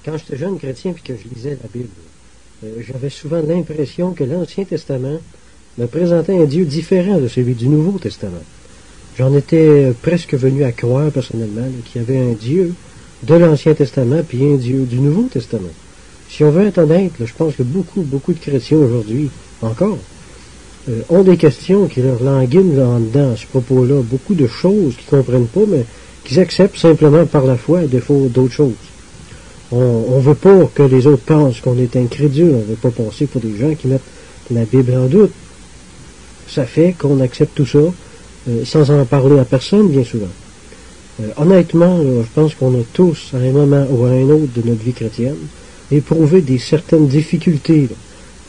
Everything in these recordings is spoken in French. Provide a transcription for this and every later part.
Quand j'étais jeune chrétien puis que je lisais la Bible, j'avais souvent l'impression que l'Ancien Testament me présentait un Dieu différent de celui du Nouveau Testament. J'en étais presque venu à croire personnellement qu'il y avait un Dieu de l'Ancien Testament puis un Dieu du Nouveau Testament. Si on veut être honnête, je pense que beaucoup de chrétiens aujourd'hui, encore, ont des questions qui leur languinent là en dedans à ce propos-là, beaucoup de choses qu'ils ne comprennent pas, mais qu'ils acceptent simplement par la foi à défaut d'autres choses. On ne veut pas que les autres pensent qu'on est incrédule, on ne veut pas passer pour des gens qui mettent la Bible en doute. Ça fait qu'on accepte tout ça sans en parler à personne, bien souvent. Honnêtement, je pense qu'on a tous, à un moment ou à un autre de notre vie chrétienne, éprouvé certaines difficultés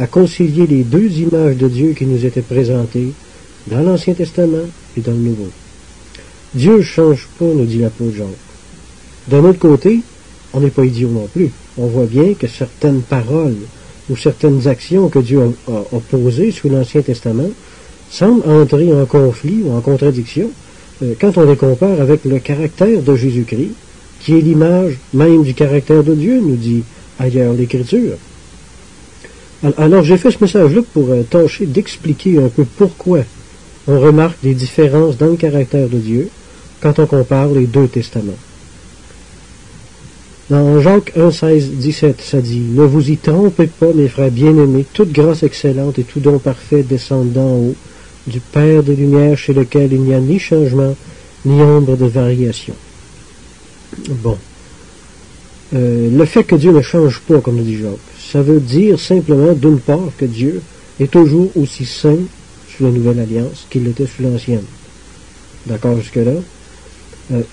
à concilier les deux images de Dieu qui nous étaient présentées dans l'Ancien Testament et dans le Nouveau. Dieu ne change pas, nous dit l'apôtre Jacques. D'un autre côté, on n'est pas idiot non plus. On voit bien que certaines paroles ou certaines actions que Dieu a posées sous l'Ancien Testament semblent entrer en conflit ou en contradiction quand on les compare avec le caractère de Jésus-Christ, qui est l'image même du caractère de Dieu, nous dit ailleurs l'Écriture. Alors j'ai fait ce message-là pour tâcher d'expliquer un peu pourquoi on remarque des différences dans le caractère de Dieu quand on compare les deux testaments. Dans Jacques 1, 16, 17, ça dit « Ne vous y trompez pas, mes frères bien-aimés, toute grâce excellente et tout don parfait descendent d'en haut, du Père des Lumières, chez lequel il n'y a ni changement, ni ombre de variation. » Bon. Le fait que Dieu ne change pas, comme nous dit Jacques, ça veut dire simplement, d'une part, que Dieu est toujours aussi saint sous la Nouvelle Alliance qu'il l'était sous l'Ancienne. D'accord jusque-là?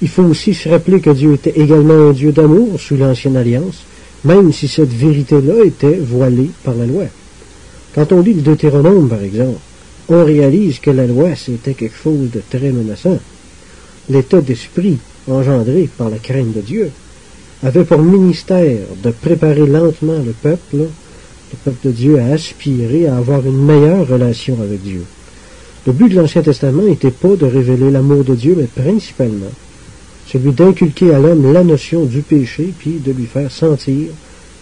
Il faut aussi se rappeler que Dieu était également un Dieu d'amour sous l'Ancienne Alliance, même si cette vérité-là était voilée par la loi. Quand on lit le Deutéronome, par exemple, on réalise que la loi, c'était quelque chose de très menaçant. L'état d'esprit engendré par la crainte de Dieu avait pour ministère de préparer lentement le peuple de Dieu, à aspirer à avoir une meilleure relation avec Dieu. Le but de l'Ancien Testament n'était pas de révéler l'amour de Dieu, mais principalement celui d'inculquer à l'homme la notion du péché, puis de lui faire sentir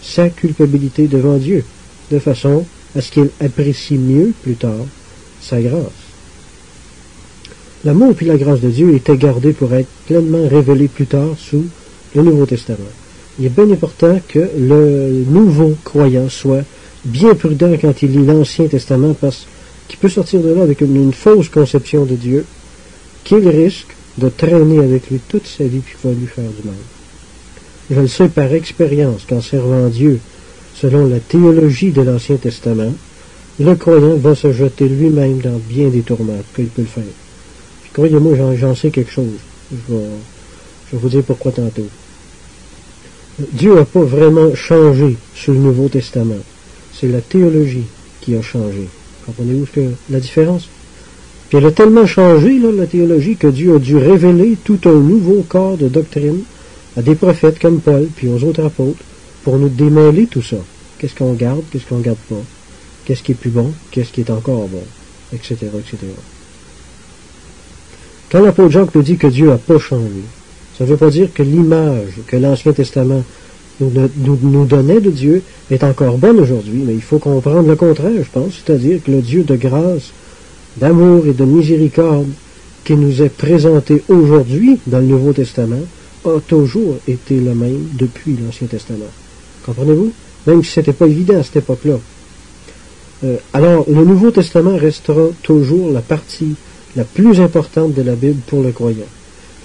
sa culpabilité devant Dieu, de façon à ce qu'il apprécie mieux, plus tard, sa grâce. L'amour puis la grâce de Dieu étaient gardés pour être pleinement révélés plus tard sous le Nouveau Testament. Il est bien important que le nouveau croyant soit bien prudent quand il lit l'Ancien Testament, parce qu'il peut sortir de là avec une fausse conception de Dieu, qu'il risque de traîner avec lui toute sa vie, puis va lui faire du mal. Je le sais par expérience qu'en servant Dieu selon la théologie de l'Ancien Testament, le croyant va se jeter lui-même dans bien des tourments, qu'il peut le faire. Puis croyez-moi, j'en sais quelque chose. Je vais vous dire pourquoi tantôt. Dieu n'a pas vraiment changé sous le Nouveau Testament. C'est la théologie qui a changé. Comprenez-vous la différence? Puis elle a tellement changé, la théologie, que Dieu a dû révéler tout un nouveau corps de doctrine à des prophètes comme Paul, puis aux autres apôtres, pour nous démêler tout ça. Qu'est-ce qu'on garde, qu'est-ce qu'on garde pas? Qu'est-ce qui est plus bon, qu'est-ce qui est encore bon, etc., etc. Quand l'apôtre Jacques nous dit que Dieu n'a pas changé, ça ne veut pas dire que l'image que l'Ancien Testament nous donnait de Dieu est encore bonne aujourd'hui, mais il faut comprendre le contraire, je pense, c'est-à-dire que le Dieu de grâce, d'amour et de miséricorde qui nous est présenté aujourd'hui dans le Nouveau Testament a toujours été le même depuis l'Ancien Testament. Comprenez-vous? Même si ce n'était pas évident à cette époque-là. Alors, le Nouveau Testament restera toujours la partie la plus importante de la Bible pour le croyant.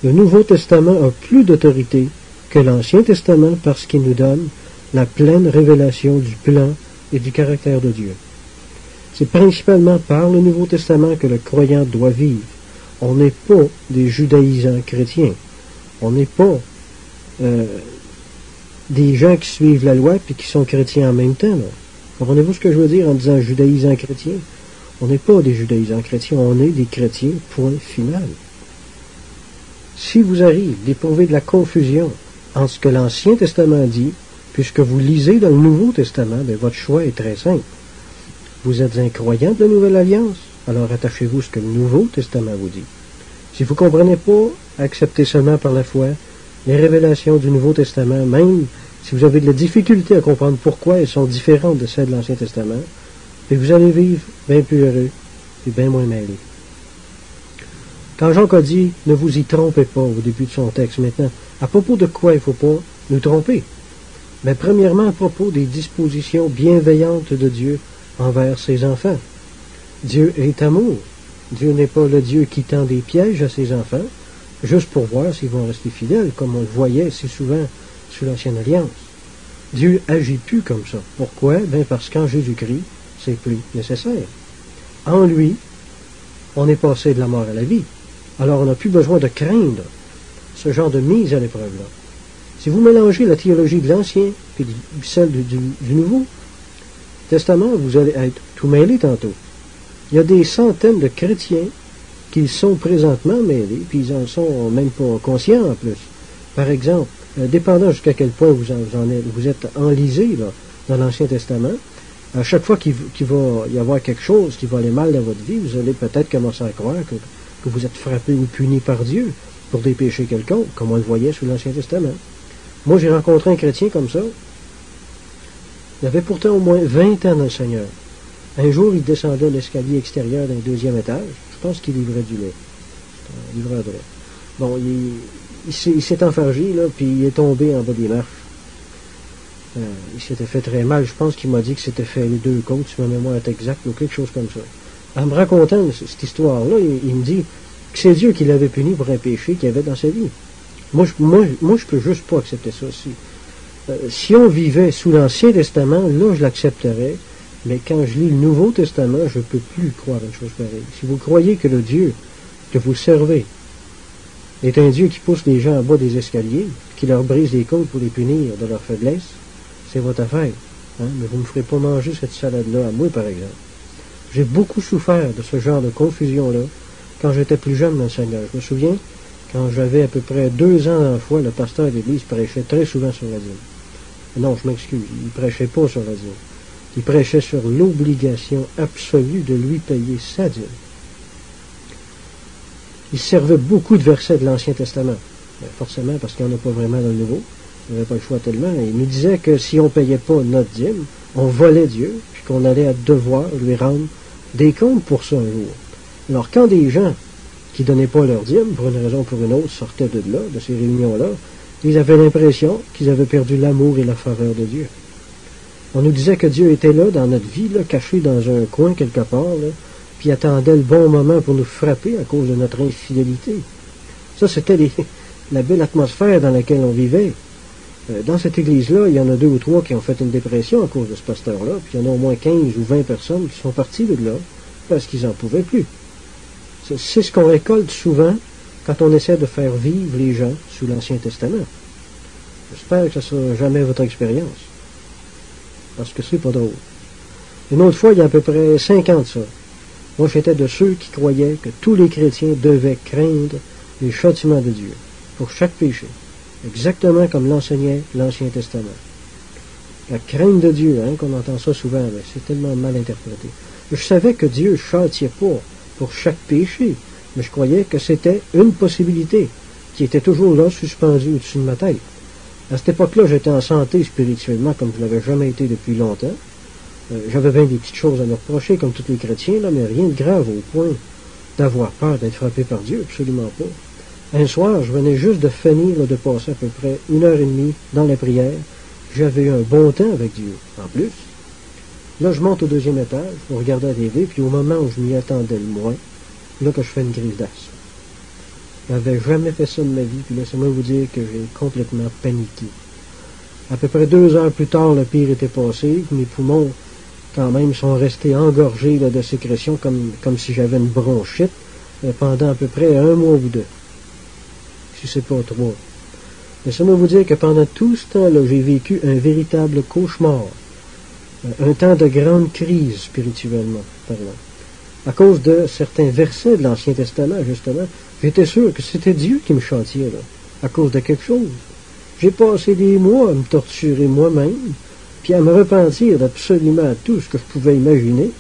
Le Nouveau Testament a plus d'autorité que l'Ancien Testament parce qu'il nous donne la pleine révélation du plan et du caractère de Dieu. C'est principalement par le Nouveau Testament que le croyant doit vivre. On n'est pas des judaïsants chrétiens. On n'est pas des gens qui suivent la loi et qui sont chrétiens en même temps. Là. Comprenez-vous ce que je veux dire en disant judaïsants chrétiens? On n'est pas des judaïsants chrétiens, on est des chrétiens, point final. Si vous arrive d'éprouver de la confusion entre ce que l'Ancien Testament dit, puisque vous lisez dans le Nouveau Testament, bien, votre choix est très simple. Vous êtes un croyant de la Nouvelle Alliance, alors attachez-vous à ce que le Nouveau Testament vous dit. Si vous ne comprenez pas, acceptez seulement par la foi les révélations du Nouveau Testament, même si vous avez de la difficulté à comprendre pourquoi elles sont différentes de celles de l'Ancien Testament, et vous allez vivre bien plus heureux et bien moins mêlé. Quand Jacques a dit « ne vous y trompez pas » au début de son texte maintenant, à propos de quoi il ne faut pas nous tromper? Mais premièrement, à propos des dispositions bienveillantes de Dieu envers ses enfants. Dieu est amour. Dieu n'est pas le Dieu qui tend des pièges à ses enfants, juste pour voir s'ils vont rester fidèles, comme on le voyait si souvent sous l'Ancienne Alliance. Dieu agit plus comme ça. Pourquoi? Bien parce qu'en Jésus-Christ, c'est plus nécessaire. En lui, on est passé de la mort à la vie. Alors on n'a plus besoin de craindre ce genre de mise à l'épreuve-là. Si vous mélangez la théologie de l'Ancien et celle du Nouveau Testament, vous allez être tout mêlé tantôt. Il y a des centaines de chrétiens qui sont présentement mêlés, puis ils en sont même pas conscients en plus. Par exemple, dépendant jusqu'à quel point vous êtes enlisé là, dans l'Ancien Testament, à chaque fois qu'il va y avoir quelque chose qui va aller mal dans votre vie, vous allez peut-être commencer à croire que vous êtes frappé ou puni par Dieu pour des péchés quelconques, comme on le voyait sous l'Ancien Testament. Moi, j'ai rencontré un chrétien comme ça. Il avait pourtant au moins 20 ans dans le Seigneur. Un jour, il descendait l'escalier extérieur d'un 2e étage. Je pense qu'il livrait du lait. C'est un livreur de lait. Bon, il s'est enfargé, là, puis il est tombé en bas des marches. Il s'était fait très mal. Je pense qu'il m'a dit que c'était fait les 2 côtes, si ma mémoire est exacte, ou quelque chose comme ça. En me racontant cette histoire-là, il me dit que c'est Dieu qui l'avait puni pour un péché qu'il avait dans sa vie. Moi, je peux juste pas accepter ça aussi. Si on vivait sous l'Ancien Testament, là, je l'accepterais. Mais quand je lis le Nouveau Testament, je ne peux plus croire une chose pareille. Si vous croyez que le Dieu que vous servez est un Dieu qui pousse les gens en bas des escaliers, qui leur brise les côtes pour les punir de leur faiblesse, c'est votre affaire. Hein? Mais vous ne me ferez pas manger cette salade-là à moi, par exemple. J'ai beaucoup souffert de ce genre de confusion-là quand j'étais plus jeune dans le Seigneur. Je me souviens, quand j'avais à peu près 2 ans dans la foi, le pasteur de l'Église prêchait très souvent sur la dîme. Non, je m'excuse, il ne prêchait pas sur la dîme. Il prêchait sur l'obligation absolue de lui payer sa dîme. Il servait beaucoup de versets de l'Ancien Testament. Forcément, parce qu'il n'y en a pas vraiment dans le Nouveau. Il n'y avait pas le choix tellement. Il nous disait que si on ne payait pas notre dîme, on volait Dieu, puis qu'on allait devoir lui rendre des comptes pour ça un jour. Alors, quand des gens qui ne donnaient pas leur dîme, pour une raison ou pour une autre, sortaient de là, de ces réunions-là, ils avaient l'impression qu'ils avaient perdu l'amour et la faveur de Dieu. On nous disait que Dieu était là, dans notre vie, là, caché dans un coin quelque part, là, puis attendait le bon moment pour nous frapper à cause de notre infidélité. Ça, c'était la belle atmosphère dans laquelle on vivait. Dans cette église-là, il y en a 2 ou 3 qui ont fait une dépression à cause de ce pasteur-là, puis il y en a au moins 15 ou 20 personnes qui sont parties de là parce qu'ils n'en pouvaient plus. C'est ce qu'on récolte souvent quand on essaie de faire vivre les gens sous l'Ancien Testament. J'espère que ce ne sera jamais votre expérience. Parce que c'est pas drôle. Une autre fois, il y a à peu près 5 ans de ça. Moi, j'étais de ceux qui croyaient que tous les chrétiens devaient craindre les châtiments de Dieu pour chaque péché. Exactement comme l'enseignait l'Ancien Testament. La crainte de Dieu, hein, qu'on entend ça souvent, mais c'est tellement mal interprété. Je savais que Dieu ne châtiait pas pour chaque péché, mais je croyais que c'était une possibilité qui était toujours là, suspendue au-dessus de ma tête. À cette époque-là, j'étais en santé spirituellement comme je ne l'avais jamais été depuis longtemps. J'avais bien des petites choses à me reprocher, comme tous les chrétiens, là, mais rien de grave au point d'avoir peur d'être frappé par Dieu, absolument pas. Un soir, je venais juste de finir de passer à peu près 1h30 dans la prière. J'avais eu un bon temps avec Dieu, en plus. Là, je monte au 2e étage pour regarder la TV, puis au moment où je m'y attendais le moins, là que je fais une crise d'asthme. Je n'avais jamais fait ça de ma vie, puis laissez-moi vous dire que j'ai complètement paniqué. À peu près 2 heures plus tard, le pire était passé. Mes poumons, quand même, sont restés engorgés là, de sécrétions comme si j'avais une bronchite pendant à peu près 1 mois ou 2. Si c'est pas 3. Laissez-moi vous dire que pendant tout ce temps-là, j'ai vécu un véritable cauchemar. Un temps de grande crise spirituellement parlant. À cause de certains versets de l'Ancien Testament, justement, j'étais sûr que c'était Dieu qui me châtiait, là, à cause de quelque chose. J'ai passé des mois à me torturer moi-même, puis à me repentir d'absolument tout ce que je pouvais imaginer,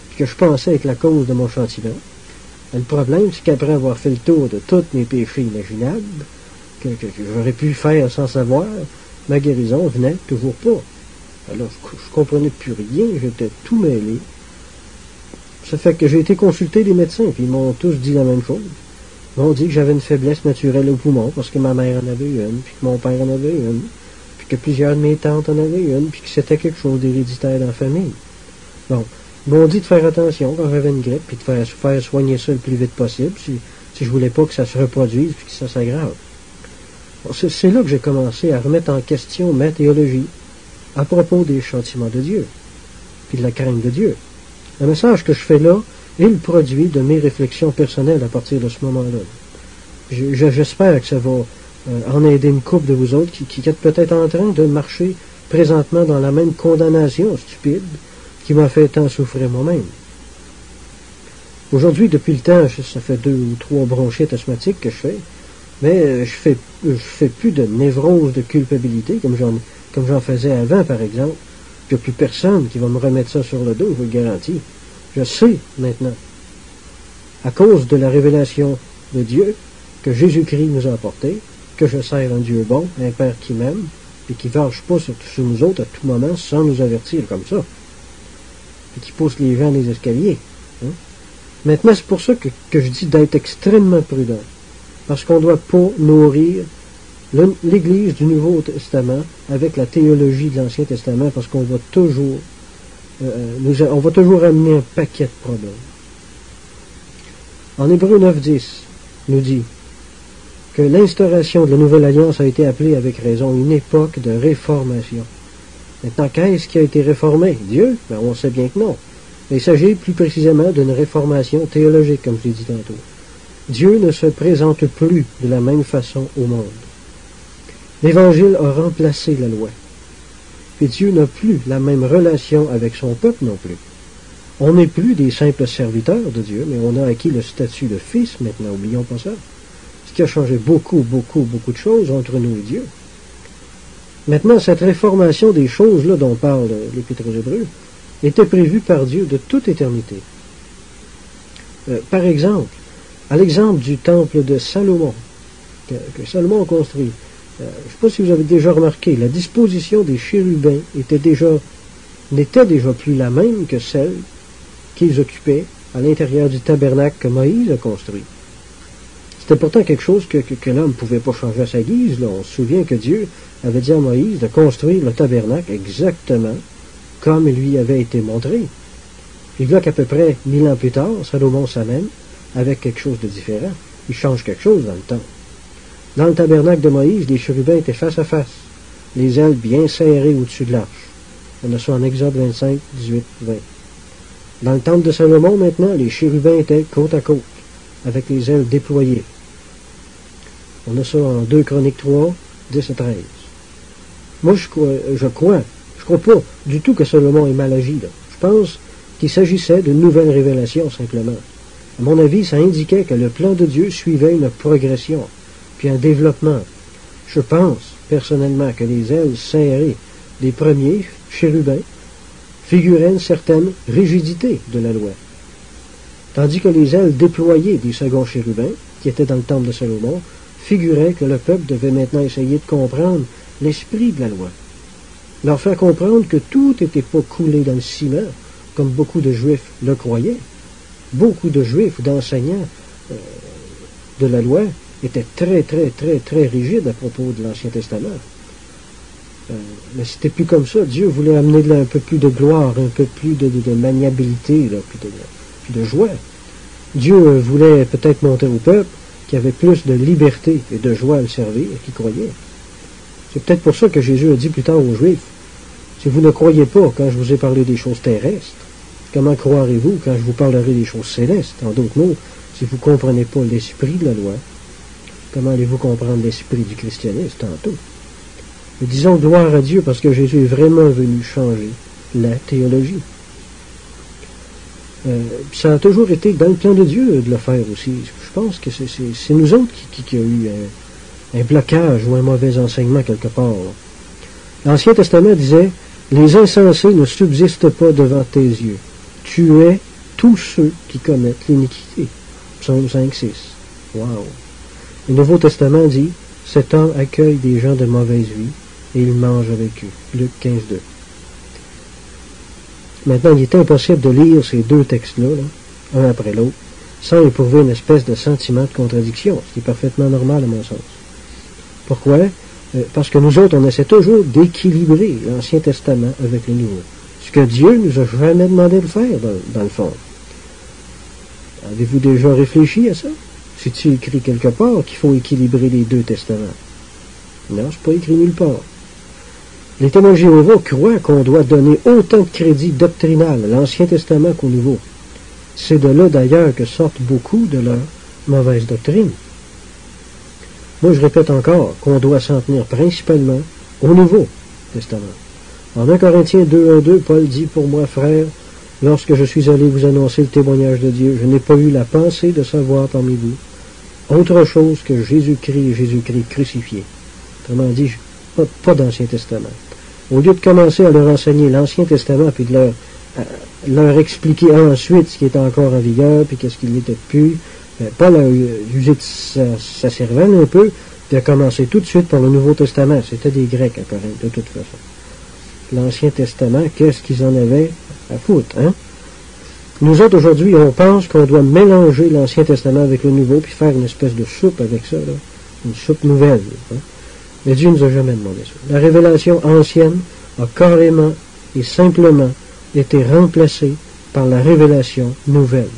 puis que je pensais être la cause de mon châtiment. Et le problème, c'est qu'après avoir fait le tour de tous mes péchés imaginables, que j'aurais pu faire sans savoir, ma guérison venait toujours pas. Alors, je comprenais plus rien, j'étais tout mêlé. Ça fait que j'ai été consulter des médecins, puis ils m'ont tous dit la même chose. Ils m'ont dit que j'avais une faiblesse naturelle au poumon, parce que ma mère en avait une, puis que mon père en avait une, puis que plusieurs de mes tantes en avaient une, puis que c'était quelque chose d'héréditaire dans la famille. Bon, ils m'ont dit de faire attention quand j'avais une grippe, puis de faire soigner ça le plus vite possible, si je voulais pas que ça se reproduise, puis que ça s'aggrave. Bon, c'est là que j'ai commencé à remettre en question ma théologie, à propos des châtiments de Dieu, puis de la crainte de Dieu. Le message que je fais là est le produit de mes réflexions personnelles à partir de ce moment-là. J'espère que ça va en aider une couple de vous autres qui êtes peut-être en train de marcher présentement dans la même condamnation stupide qui m'a fait tant souffrir moi-même. Aujourd'hui, depuis le temps, ça fait 2 ou 3 bronchites asthmatiques que je fais, mais je fais plus de névrose de culpabilité comme j'en faisais avant, par exemple. Il n'y a plus personne qui va me remettre ça sur le dos, je vous le garantis. Je sais maintenant, à cause de la révélation de Dieu que Jésus-Christ nous a apporté, que je sers un Dieu bon, un Père qui m'aime, et qui ne vache pas sur nous autres à tout moment sans nous avertir comme ça, et qui pousse les gens des escaliers. Hein? Maintenant, c'est pour ça que je dis d'être extrêmement prudent, parce qu'on ne doit pas nourrir l'Église du Nouveau Testament avec la théologie de l'Ancien Testament, parce qu'on va toujours amener un paquet de problèmes. En Hébreux 9.10 nous dit que l'instauration de la Nouvelle Alliance a été appelée avec raison une époque de réformation. Maintenant, qu'est-ce qui a été réformé? Dieu? Ben, on sait bien que non. Mais il s'agit plus précisément d'une réformation théologique, comme je l'ai dit tantôt. Dieu ne se présente plus de la même façon au monde. L'Évangile a remplacé la loi. Et Dieu n'a plus la même relation avec son peuple non plus. On n'est plus des simples serviteurs de Dieu, mais on a acquis le statut de fils maintenant, oublions pas ça. Ce qui a changé beaucoup de choses entre nous et Dieu. Maintenant, cette réformation des choses là dont parle l'Épître aux Hébreux était prévue par Dieu de toute éternité. Par exemple, à l'exemple du temple de Salomon, que Salomon a construit, je ne sais pas si vous avez déjà remarqué, la disposition des chérubins n'était déjà plus la même que celle qu'ils occupaient à l'intérieur du tabernacle que Moïse a construit. C'était pourtant quelque chose que l'homme ne pouvait pas changer à sa guise. Là. On se souvient que Dieu avait dit à Moïse de construire le tabernacle exactement comme il lui avait été montré. Puis là qu'à peu près 1000 ans plus tard, Salomon s'amène avec quelque chose de différent. Il change quelque chose dans le temps. Dans le tabernacle de Moïse, les chérubins étaient face à face, les ailes bien serrées au-dessus de l'arche. On a ça en Exode 25, 18, 20. Dans le temple de Salomon, maintenant, les chérubins étaient côte à côte, avec les ailes déployées. On a ça en 2 Chroniques 3, 10 et 13. Moi, je crois pas du tout que Salomon ait mal agi. Là. Je pense qu'il s'agissait d'une nouvelle révélation, simplement. À mon avis, ça indiquait que le plan de Dieu suivait une progression, puis un développement. Je pense, personnellement, que les ailes serrées des premiers chérubins figuraient une certaine rigidité de la loi. Tandis que les ailes déployées des seconds chérubins, qui étaient dans le temple de Salomon, figuraient que le peuple devait maintenant essayer de comprendre l'esprit de la loi. Leur faire comprendre que tout n'était pas coulé dans le ciment, comme beaucoup de Juifs le croyaient. Beaucoup de Juifs, d'enseignants de la loi, étaient très rigides à propos de l'Ancien Testament. Mais c'était plus comme ça. Dieu voulait amener un peu plus de gloire, un peu plus de maniabilité, là, puis de joie. Dieu voulait peut-être montrer au peuple qu'il y avait plus de liberté et de joie à le servir, qu'il croyait. C'est peut-être pour ça que Jésus a dit plus tard aux Juifs, si vous ne croyez pas quand je vous ai parlé des choses terrestres, comment croirez-vous quand je vous parlerai des choses célestes? En d'autres mots, si vous ne comprenez pas l'esprit de la loi, comment allez-vous comprendre l'esprit du christianisme tantôt? Mais disons gloire à Dieu parce que Jésus est vraiment venu changer la théologie. Ça a toujours été dans le plan de Dieu de le faire aussi. Je pense que c'est nous autres qui a eu un blocage ou un mauvais enseignement quelque part. L'Ancien Testament disait « Les insensés ne subsistent pas devant tes yeux. Tu es tous ceux qui commettent l'iniquité. » Psaume 5, 6. Wow! Le Nouveau Testament dit « Cet homme accueille des gens de mauvaise vie et il mange avec eux. Luc 15:2. Maintenant, il est impossible de lire ces deux textes-là, là, un après l'autre, sans éprouver une espèce de sentiment de contradiction, ce qui est parfaitement normal à mon sens. Pourquoi? Parce que nous autres, on essaie toujours d'équilibrer l'Ancien Testament avec le Nouveau. Ce que Dieu nous a jamais demandé de faire, dans le fond. Avez-vous déjà réfléchi à ça? C'est-tu écrit quelque part qu'il faut équilibrer les deux testaments? Non, c'est pas écrit nulle part. Les témoins de Jéhovah croient qu'on doit donner autant de crédit doctrinal à l'Ancien Testament qu'au Nouveau. C'est de là d'ailleurs que sortent beaucoup de leur mauvaise doctrine. Moi, je répète encore qu'on doit s'en tenir principalement au Nouveau Testament. En 1 Corinthiens 2:1-2, Paul dit, pour moi, frère, lorsque je suis allé vous annoncer le témoignage de Dieu, je n'ai pas eu la pensée de savoir parmi vous autre chose que Jésus-Christ et Jésus-Christ crucifié. Autrement dit, pas d'Ancien Testament. Au lieu de commencer à leur enseigner l'Ancien Testament puis de leur expliquer ensuite ce qui est encore en vigueur puis qu'est-ce qui n'était plus, Paul a usé de sa cervelle un peu puis a commencé tout de suite par le Nouveau Testament. C'était des Grecs à Corinthe, de toute façon. L'Ancien Testament, qu'est-ce qu'ils en avaient à foutre, hein? Nous autres, aujourd'hui, on pense qu'on doit mélanger l'Ancien Testament avec le Nouveau puis faire une espèce de soupe avec ça, là. Une soupe nouvelle, hein? Mais Dieu ne nous a jamais demandé ça. La révélation ancienne a carrément et simplement été remplacée par la révélation nouvelle.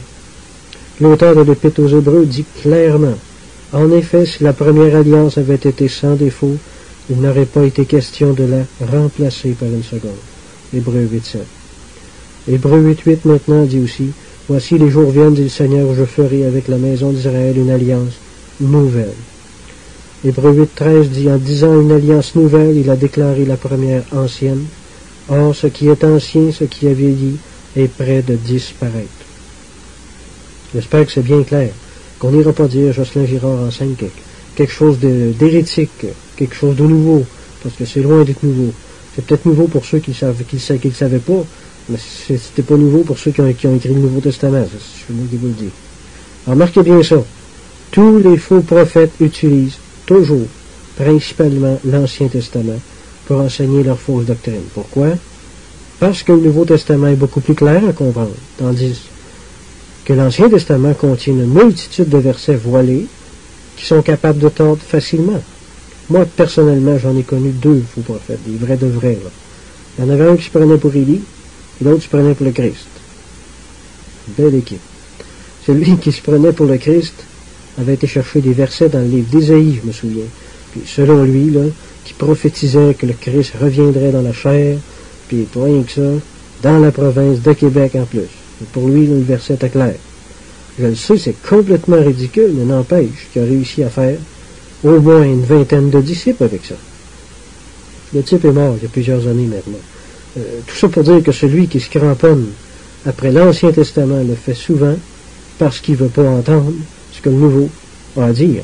L'auteur de l'Épître aux Hébreux dit clairement, en effet, si la première alliance avait été sans défaut, il n'aurait pas été question de la remplacer par une seconde. Hébreux 8:7. Hébreux 8:8 maintenant dit aussi, voici les jours viennent, dit le Seigneur, où je ferai avec la maison d'Israël une alliance nouvelle. Hébreux 8:13 dit, en disant une alliance nouvelle, il a déclaré la première ancienne. Or, ce qui est ancien, ce qui a vieilli, est près de disparaître. J'espère que c'est bien clair, qu'on n'ira pas dire Jocelyn Girard enseigne quelque chose d'hérétique, quelque chose de nouveau, parce que c'est loin d'être nouveau. C'est peut-être nouveau pour ceux qui ne savaient pas, mais c'était pas nouveau pour ceux qui ont écrit le Nouveau Testament. C'est moi qui vous le dis. Remarquez bien ça. Tous les faux prophètes utilisent toujours, principalement, l'Ancien Testament pour enseigner leur fausse doctrine. Pourquoi? Parce que le Nouveau Testament est beaucoup plus clair à comprendre, tandis que l'Ancien Testament contient une multitude de versets voilés qui sont capables de tordre facilement. Moi, personnellement, j'en ai connu deux faux prophètes, des vrais de vrais. Là. Il y en avait un qui se prenait pour Élie, et l'autre se prenait pour le Christ. Belle équipe. Celui qui se prenait pour le Christ avait été chercher des versets dans le livre d'Ésaïe, je me souviens. Puis selon lui, là, qui prophétisait que le Christ reviendrait dans la chair, puis pour rien que ça, dans la province de Québec en plus. Et pour lui, là, le verset était clair. Je le sais, c'est complètement ridicule, mais n'empêche qu'il a réussi à faire au moins une vingtaine de disciples avec ça. Le type est mort il y a plusieurs années maintenant. Tout ça pour dire que celui qui se cramponne après l'Ancien Testament le fait souvent parce qu'il ne veut pas entendre ce que le Nouveau a à dire,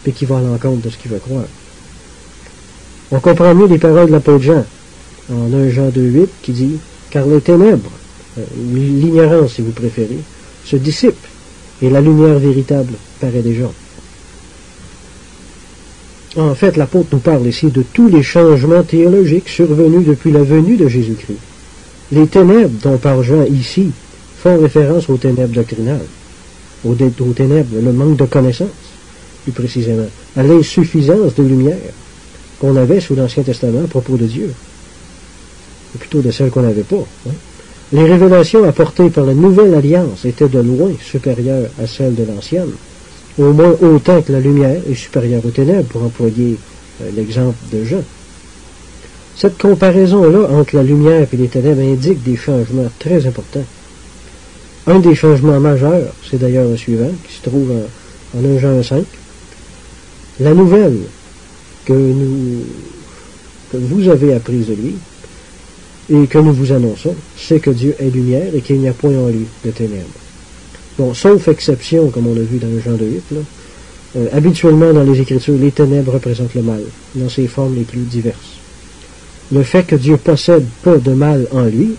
puis qu'il va à l'encontre de ce qu'il veut croire. On comprend mieux les paroles de l'apôtre Jean, en 1 Jean 2:8, qui dit « Car les ténèbres, l'ignorance si vous préférez, se dissipent, et la lumière véritable paraît déjà. » En fait, l'apôtre nous parle ici de tous les changements théologiques survenus depuis la venue de Jésus-Christ. Les ténèbres dont parle Jean ici font référence aux ténèbres doctrinales, aux ténèbres, le manque de connaissance, plus précisément, à l'insuffisance de lumière qu'on avait sous l'Ancien Testament à propos de Dieu, ou plutôt de celle qu'on n'avait pas. Hein. Les révélations apportées par la nouvelle alliance étaient de loin supérieures à celles de l'ancienne, au moins autant que la lumière est supérieure aux ténèbres, pour employer l'exemple de Jean. Cette comparaison-là entre la lumière et les ténèbres indique des changements très importants. Un des changements majeurs, c'est d'ailleurs le suivant, qui se trouve en 1 Jean 5. La nouvelle que vous avez apprise de lui et que nous vous annonçons, c'est que Dieu est lumière et qu'il n'y a point en lui de ténèbres. Bon, sauf exception, comme on l'a vu dans le Jean 2:8, là, habituellement dans les Écritures, les ténèbres représentent le mal, dans ses formes les plus diverses. Le fait que Dieu possède pas de mal en lui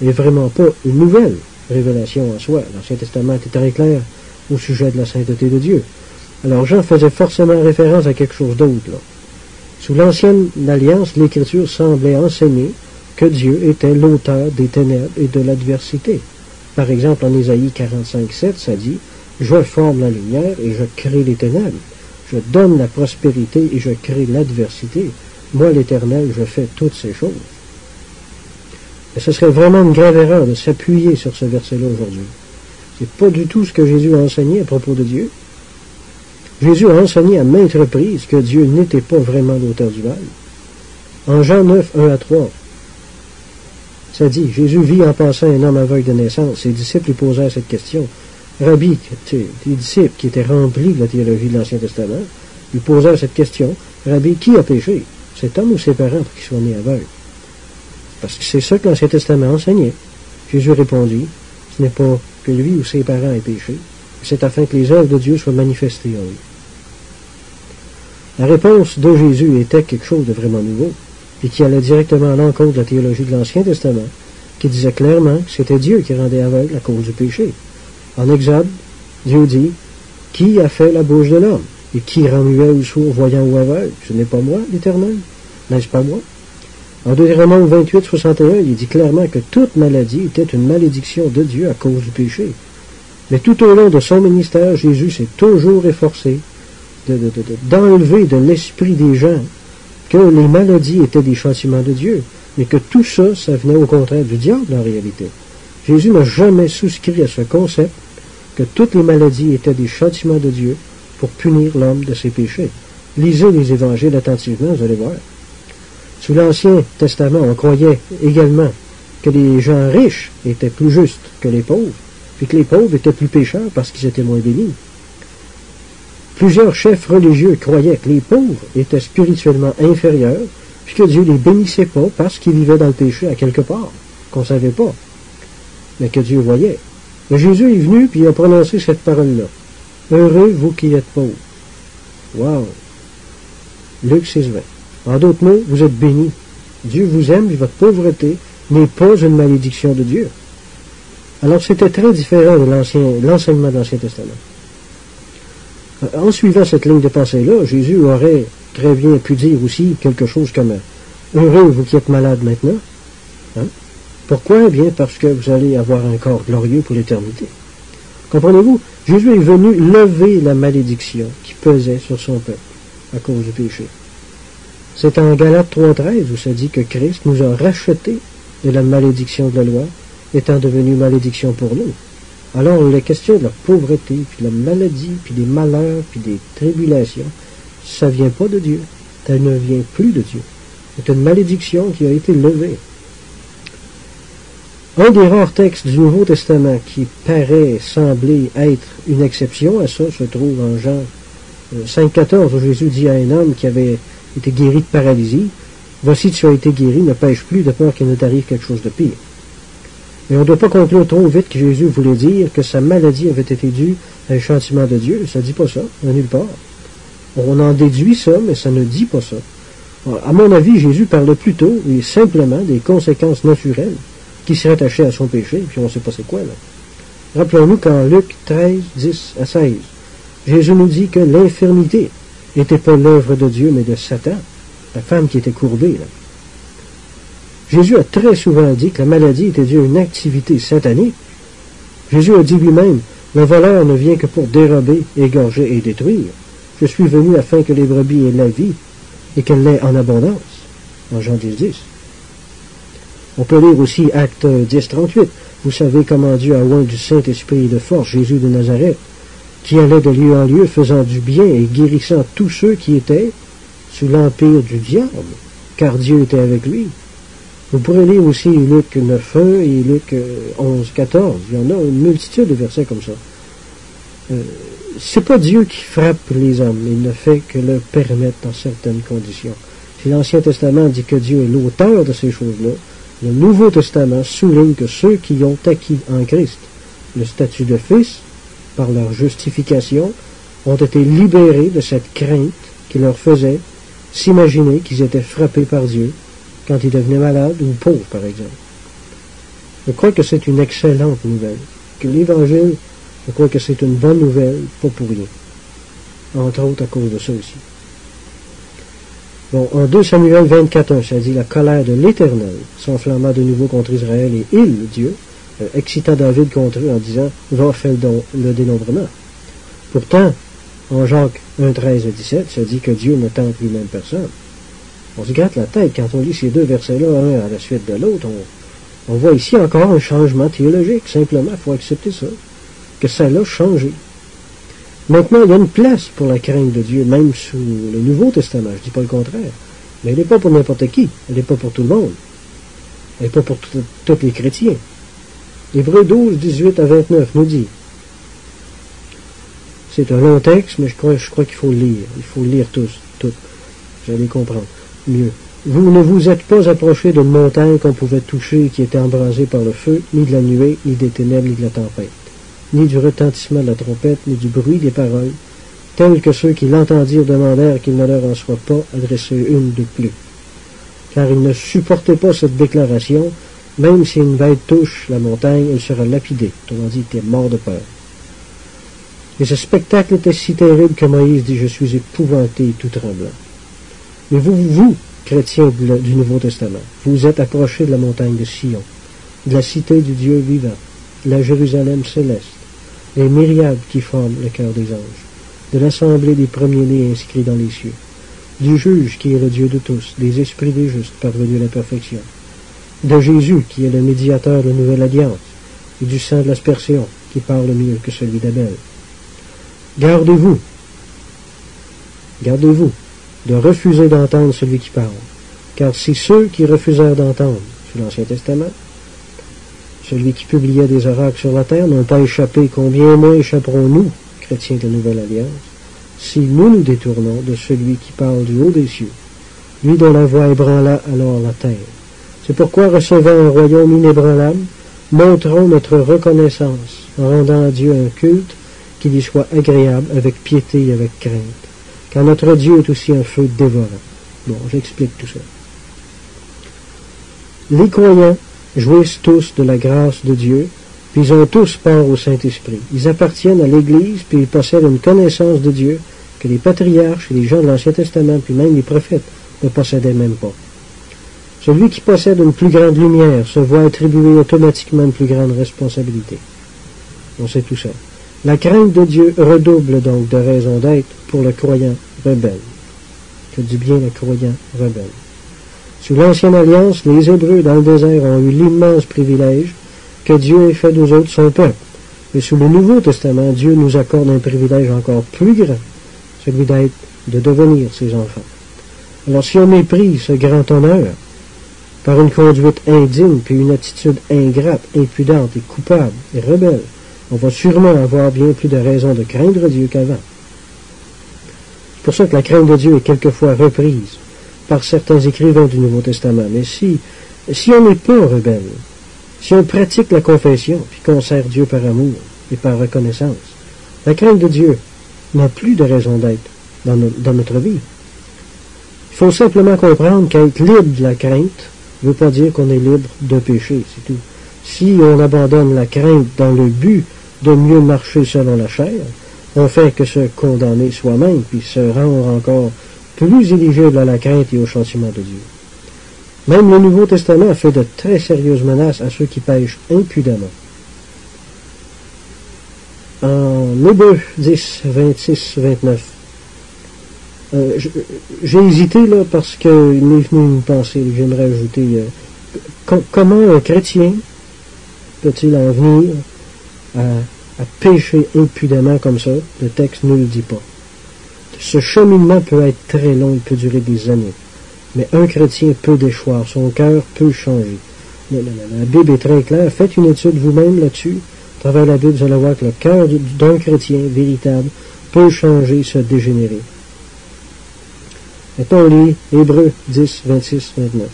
n'est vraiment pas une nouvelle révélation en soi. L'Ancien Testament était très clair au sujet de la sainteté de Dieu. Alors Jean faisait forcément référence à quelque chose d'autre, là. Sous l'Ancienne Alliance, l'Écriture semblait enseigner que Dieu était l'auteur des ténèbres et de l'adversité. Par exemple, en Ésaïe 45:7, ça dit « Je forme la lumière et je crée les ténèbres. Je donne la prospérité et je crée l'adversité. Moi, l'Éternel, je fais toutes ces choses. » Et ce serait vraiment une grave erreur de s'appuyer sur ce verset-là aujourd'hui. C'est pas du tout ce que Jésus a enseigné à propos de Dieu. Jésus a enseigné à maintes reprises que Dieu n'était pas vraiment l'auteur du mal. En Jean 9, 1-3, ça dit, Jésus vit en passant un homme aveugle de naissance. Ses disciples lui posèrent cette question. Rabbi, les disciples qui étaient remplis de la théologie de l'Ancien Testament, lui posèrent cette question. Rabbi, qui a péché? Cet homme ou ses parents pour qu'il soit né aveugle? Parce que c'est ça que l'Ancien Testament enseignait. Jésus répondit, ce n'est pas que lui ou ses parents aient péché, c'est afin que les œuvres de Dieu soient manifestées en lui. La réponse de Jésus était quelque chose de vraiment nouveau, et qui allait directement à l'encontre de la théologie de l'Ancien Testament, qui disait clairement que c'était Dieu qui rendait aveugle à cause du péché. En Exode, Dieu dit, « Qui a fait la bouche de l'homme? Et qui rend muet ou sourd, voyant ou aveugle? Ce n'est pas moi, l'Éternel? N'est-ce pas moi? » En Deutéronome 28:61, il dit clairement que toute maladie était une malédiction de Dieu à cause du péché. Mais tout au long de son ministère, Jésus s'est toujours efforcé d'enlever de l'esprit des gens que les maladies étaient des châtiments de Dieu, mais que tout ça, ça venait au contraire du diable en réalité. Jésus n'a jamais souscrit à ce concept que toutes les maladies étaient des châtiments de Dieu pour punir l'homme de ses péchés. Lisez les évangiles attentivement, vous allez voir. Sous l'Ancien Testament, on croyait également que les gens riches étaient plus justes que les pauvres, puis que les pauvres étaient plus pécheurs parce qu'ils étaient moins bénis. Plusieurs chefs religieux croyaient que les pauvres étaient spirituellement inférieurs, puis que Dieu ne les bénissait pas parce qu'ils vivaient dans le péché à quelque part, qu'on ne savait pas, mais que Dieu voyait. Mais Jésus est venu, puis il a prononcé cette parole-là. « Heureux vous qui êtes pauvres. » Wow! Luc 6:20. En d'autres mots, vous êtes bénis. Dieu vous aime et votre pauvreté n'est pas une malédiction de Dieu. Alors c'était très différent de l'enseignement de l'Ancien Testament. En suivant cette ligne de pensée-là, Jésus aurait très bien pu dire aussi quelque chose comme « Heureux vous qui êtes malades maintenant. » Hein? Pourquoi? Eh bien, parce que vous allez avoir un corps glorieux pour l'éternité. Comprenez-vous? Jésus est venu lever la malédiction qui pesait sur son peuple à cause du péché. C'est en Galates 3:13 où ça dit que Christ nous a rachetés de la malédiction de la loi, étant devenu malédiction pour nous. Alors les questions de la pauvreté, puis de la maladie, puis des malheurs, puis des tribulations, ça vient pas de Dieu. Ça ne vient plus de Dieu. C'est une malédiction qui a été levée. Un des rares textes du Nouveau Testament qui paraît sembler être une exception à ça se trouve en Jean 5:14 où Jésus dit à un homme qui avait été guéri de paralysie, « Voici tu as été guéri, ne pêche plus de peur qu'il ne t'arrive quelque chose de pire. » Mais on ne doit pas conclure trop vite que Jésus voulait dire que sa maladie avait été due à un châtiment de Dieu. Ça ne dit pas ça, à nulle part. On en déduit ça, mais ça ne dit pas ça. Alors, à mon avis, Jésus parlait plutôt et simplement des conséquences naturelles qui se rattachaient à son péché, puis on ne sait pas c'est quoi, là. Rappelons-nous qu'en Luc 13:10-16, Jésus nous dit que l'infirmité n'était pas l'œuvre de Dieu, mais de Satan, la femme qui était courbée, là. Jésus a très souvent dit que la maladie était due à une activité satanique. Jésus a dit lui-même, « Le voleur ne vient que pour dérober, égorger et détruire. Je suis venu afin que les brebis aient la vie et qu'elle l'ait en abondance. » En Jean 10:10. On peut lire aussi Acte 10:38. Vous savez comment Dieu a oint du Saint-Esprit et de force Jésus de Nazareth, qui allait de lieu en lieu faisant du bien et guérissant tous ceux qui étaient sous l'empire du diable, car Dieu était avec lui. Vous pourrez lire aussi Luc 9:1 et Luc 11:14. Il y en a une multitude de versets comme ça. C'est pas Dieu qui frappe les hommes, il ne fait que le permettre dans certaines conditions. Si l'Ancien Testament dit que Dieu est l'auteur de ces choses-là, le Nouveau Testament souligne que ceux qui ont acquis en Christ le statut de fils, par leur justification, ont été libérés de cette crainte qui leur faisait s'imaginer qu'ils étaient frappés par Dieu quand ils devenaient malades ou pauvres, par exemple. Je crois que c'est une excellente nouvelle. Que l'Évangile, je crois que c'est une bonne nouvelle, pas pour rien. Entre autres à cause de ça aussi. Bon, en 2 Samuel 24:1, ça dit « La colère de l'Éternel s'enflamma de nouveau contre Israël, et il, Dieu, excita David contre eux en disant « Va faire le dénombrement ». Pourtant, en Jacques 1:13-17, ça dit que Dieu ne tente lui-même personne. On se gratte la tête quand on lit ces deux versets-là, un à la suite de l'autre. On voit ici encore un changement théologique. Simplement, il faut accepter ça, que ça l'a changé. Maintenant, il y a une place pour la crainte de Dieu, même sous le Nouveau Testament. Je ne dis pas le contraire. Mais elle n'est pas pour n'importe qui. Elle n'est pas pour tout le monde. Elle n'est pas pour tous les chrétiens. Hébreux 12:18-29 nous dit, c'est un long texte, mais je crois qu'il faut le lire. Il faut le lire tout. Vous allez comprendre mieux. Vous ne vous êtes pas approchés d'une montagne qu'on pouvait toucher et qui était embrasée par le feu, ni de la nuée, ni des ténèbres, ni de la tempête, ni du retentissement de la trompette, ni du bruit des paroles, tels que ceux qui l'entendirent demandèrent qu'il ne leur en soit pas adressé une de plus. Car ils ne supportaient pas cette déclaration, même si une bête touche la montagne, elle sera lapidée. Autrement dit, il était mort de peur. Et ce spectacle était si terrible que Moïse dit « Je suis épouvanté et tout tremblant ». Mais vous, chrétiens du Nouveau Testament, vous êtes approchés de la montagne de Sion, de la cité du Dieu vivant, de la Jérusalem céleste, les myriades qui forment le cœur des anges, de l'assemblée des premiers-nés inscrits dans les cieux, du juge qui est le Dieu de tous, des esprits des justes parvenus à la perfection, de Jésus qui est le médiateur de la nouvelle alliance, et du sang de l'aspersion qui parle mieux que celui d'Abel. Gardez-vous de refuser d'entendre celui qui parle, car si ceux qui refusèrent d'entendre, sous l'Ancien Testament, celui qui publiait des oracles sur la terre, n'ont pas échappé, combien moins échapperons-nous, chrétiens de la Nouvelle Alliance, si nous nous détournons de celui qui parle du haut des cieux, lui dont la voix ébranla alors la terre. C'est pourquoi, recevant un royaume inébranlable, montrons notre reconnaissance en rendant à Dieu un culte qui lui soit agréable avec piété et avec crainte. Car notre Dieu est aussi un feu dévorant. Bon, j'explique tout ça. Les croyants jouissent tous de la grâce de Dieu, puis ils ont tous part au Saint-Esprit. Ils appartiennent à l'Église, puis ils possèdent une connaissance de Dieu que les patriarches et les gens de l'Ancien Testament, puis même les prophètes, ne possédaient même pas. Celui qui possède une plus grande lumière se voit attribuer automatiquement une plus grande responsabilité. On sait tout ça. La crainte de Dieu redouble donc de raison d'être pour le croyant rebelle. Je dis bien le croyant rebelle. Sous l'Ancienne Alliance, les Hébreux dans le désert ont eu l'immense privilège que Dieu ait fait d'eux autres son peuple. Mais sous le Nouveau Testament, Dieu nous accorde un privilège encore plus grand, celui de devenir ses enfants. Alors si on méprise ce grand honneur par une conduite indigne puis une attitude ingrate, impudente et coupable et rebelle, on va sûrement avoir bien plus de raisons de craindre Dieu qu'avant. C'est pour ça que la crainte de Dieu est quelquefois reprise par certains écrivains du Nouveau Testament. Mais si on n'est pas rebelle, si on pratique la confession, puis qu'on sert Dieu par amour et par reconnaissance, la crainte de Dieu n'a plus de raison d'être dans notre vie. Il faut simplement comprendre qu'être libre de la crainte ne veut pas dire qu'on est libre de pécher, c'est tout. Si on abandonne la crainte dans le but de mieux marcher selon la chair, on fait que se condamner soi-même, puis se rendre encore plus éligible à la crainte et au châtiment de Dieu. Même le Nouveau Testament fait de très sérieuses menaces à ceux qui pêchent impudemment. En Hébreux 10, 26, 29, j'ai hésité là parce qu'il m'est venu une pensée que j'aimerais ajouter. Comment un chrétien peut-il en venir à pécher impudemment comme ça? Le texte ne le dit pas. Ce cheminement peut être très long, il peut durer des années. Mais un chrétien peut déchoir, son cœur peut changer. La Bible est très claire. Faites une étude vous-même là-dessus. À travers la Bible, vous allez voir que le cœur d'un chrétien véritable peut changer, se dégénérer. Maintenant, on lit Hébreux 10, 26, 29.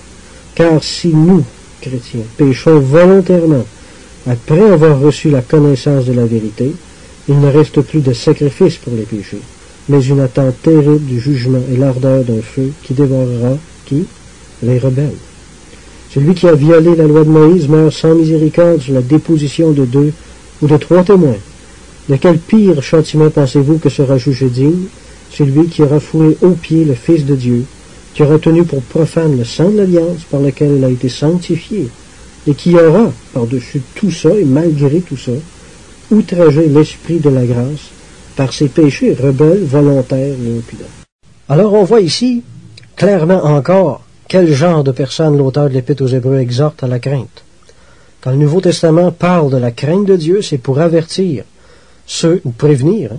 Car si nous, chrétiens, péchons volontairement, après avoir reçu la connaissance de la vérité, il ne reste plus de sacrifice pour les péchés, mais une attente terrible du jugement et l'ardeur d'un feu qui dévorera, les rebelles. Celui qui a violé la loi de Moïse meurt sans miséricorde sur la déposition de 2 ou de 3 témoins. De quel pire châtiment pensez-vous que sera jugé digne celui qui aura foulé aux pieds le Fils de Dieu, qui aura tenu pour profane le sang de l'alliance par lequel elle a été sanctifiée, et qui aura, par-dessus tout ça et malgré tout ça, outragé l'esprit de la grâce par ses péchés rebelles, volontaires et impudents. Alors on voit ici, clairement encore, quel genre de personne l'auteur de l'Épître aux Hébreux exhorte à la crainte. Quand le Nouveau Testament parle de la crainte de Dieu, c'est pour avertir ceux, ou prévenir,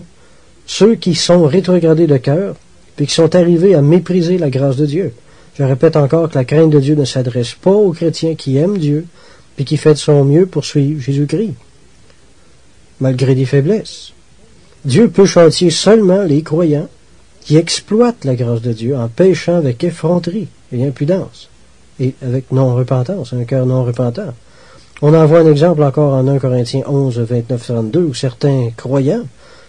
ceux qui sont rétrogradés de cœur, puis qui sont arrivés à mépriser la grâce de Dieu. Je répète encore que la crainte de Dieu ne s'adresse pas aux chrétiens qui aiment Dieu, puis qui fait de son mieux pour suivre Jésus-Christ, malgré des faiblesses. Dieu peut châtier seulement les croyants qui exploitent la grâce de Dieu en péchant avec effronterie et impudence, et avec non-repentance, un cœur non repentant. On en voit un exemple encore en 1 Corinthiens 11, 29-32, où certains croyants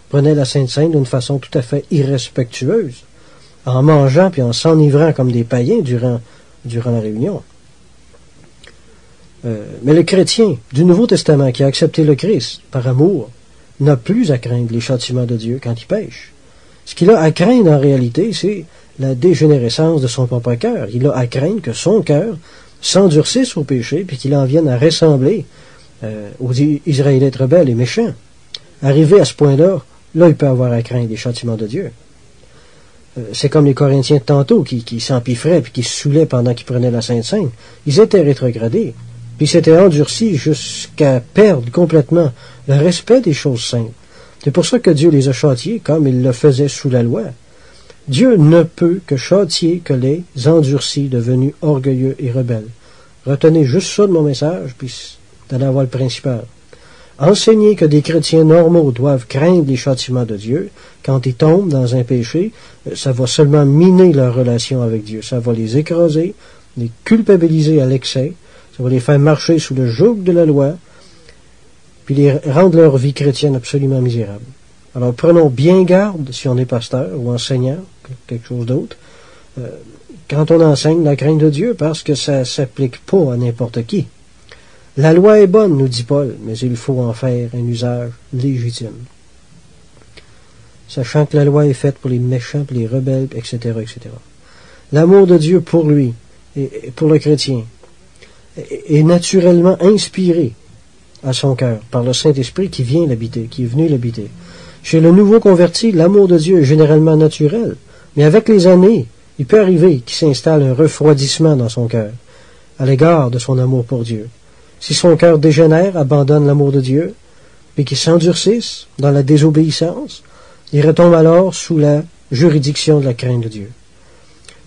prenaient la Sainte Seine d'une façon tout à fait irrespectueuse, en mangeant puis en s'enivrant comme des païens durant la réunion. Mais le chrétien du Nouveau Testament qui a accepté le Christ par amour n'a plus à craindre les châtiments de Dieu quand il pêche. Ce qu'il a à craindre en réalité, c'est la dégénérescence de son propre cœur. Il a à craindre que son cœur s'endurcisse au péché puis qu'il en vienne à ressembler aux Israélites rebelles et méchants. Arrivé à ce point-là, là, il peut avoir à craindre les châtiments de Dieu. C'est comme les Corinthiens de tantôt qui s'empiffraient puis qui se saoulaient pendant qu'ils prenaient la Sainte Seine. Ils étaient rétrogradés, puis ils s'étaient endurcis jusqu'à perdre complètement le respect des choses saintes. C'est pour ça que Dieu les a châtiés comme il le faisait sous la loi. Dieu ne peut que châtier que les endurcis devenus orgueilleux et rebelles. Retenez juste ça de mon message, puis vous allez avoir le principal. Enseigner que des chrétiens normaux doivent craindre les châtiments de Dieu quand ils tombent dans un péché, ça va seulement miner leur relation avec Dieu. Ça va les écraser, les culpabiliser à l'excès, ça va les faire marcher sous le joug de la loi, puis les rendre leur vie chrétienne absolument misérable. Alors prenons bien garde, si on est pasteur ou enseignant, quelque chose d'autre, quand on enseigne la crainte de Dieu, parce que ça ne s'applique pas à n'importe qui. La loi est bonne, nous dit Paul, mais il faut en faire un usage légitime. Sachant que la loi est faite pour les méchants, pour les rebelles, etc., etc. L'amour de Dieu pour lui, et pour le chrétien, est naturellement inspiré à son cœur par le Saint-Esprit qui vient l'habiter, qui est venu l'habiter. Chez le nouveau converti, l'amour de Dieu est généralement naturel, mais avec les années, il peut arriver qu'il s'installe un refroidissement dans son cœur à l'égard de son amour pour Dieu. Si son cœur dégénère, abandonne l'amour de Dieu, puis qu'il s'endurcisse dans la désobéissance, il retombe alors sous la juridiction de la crainte de Dieu.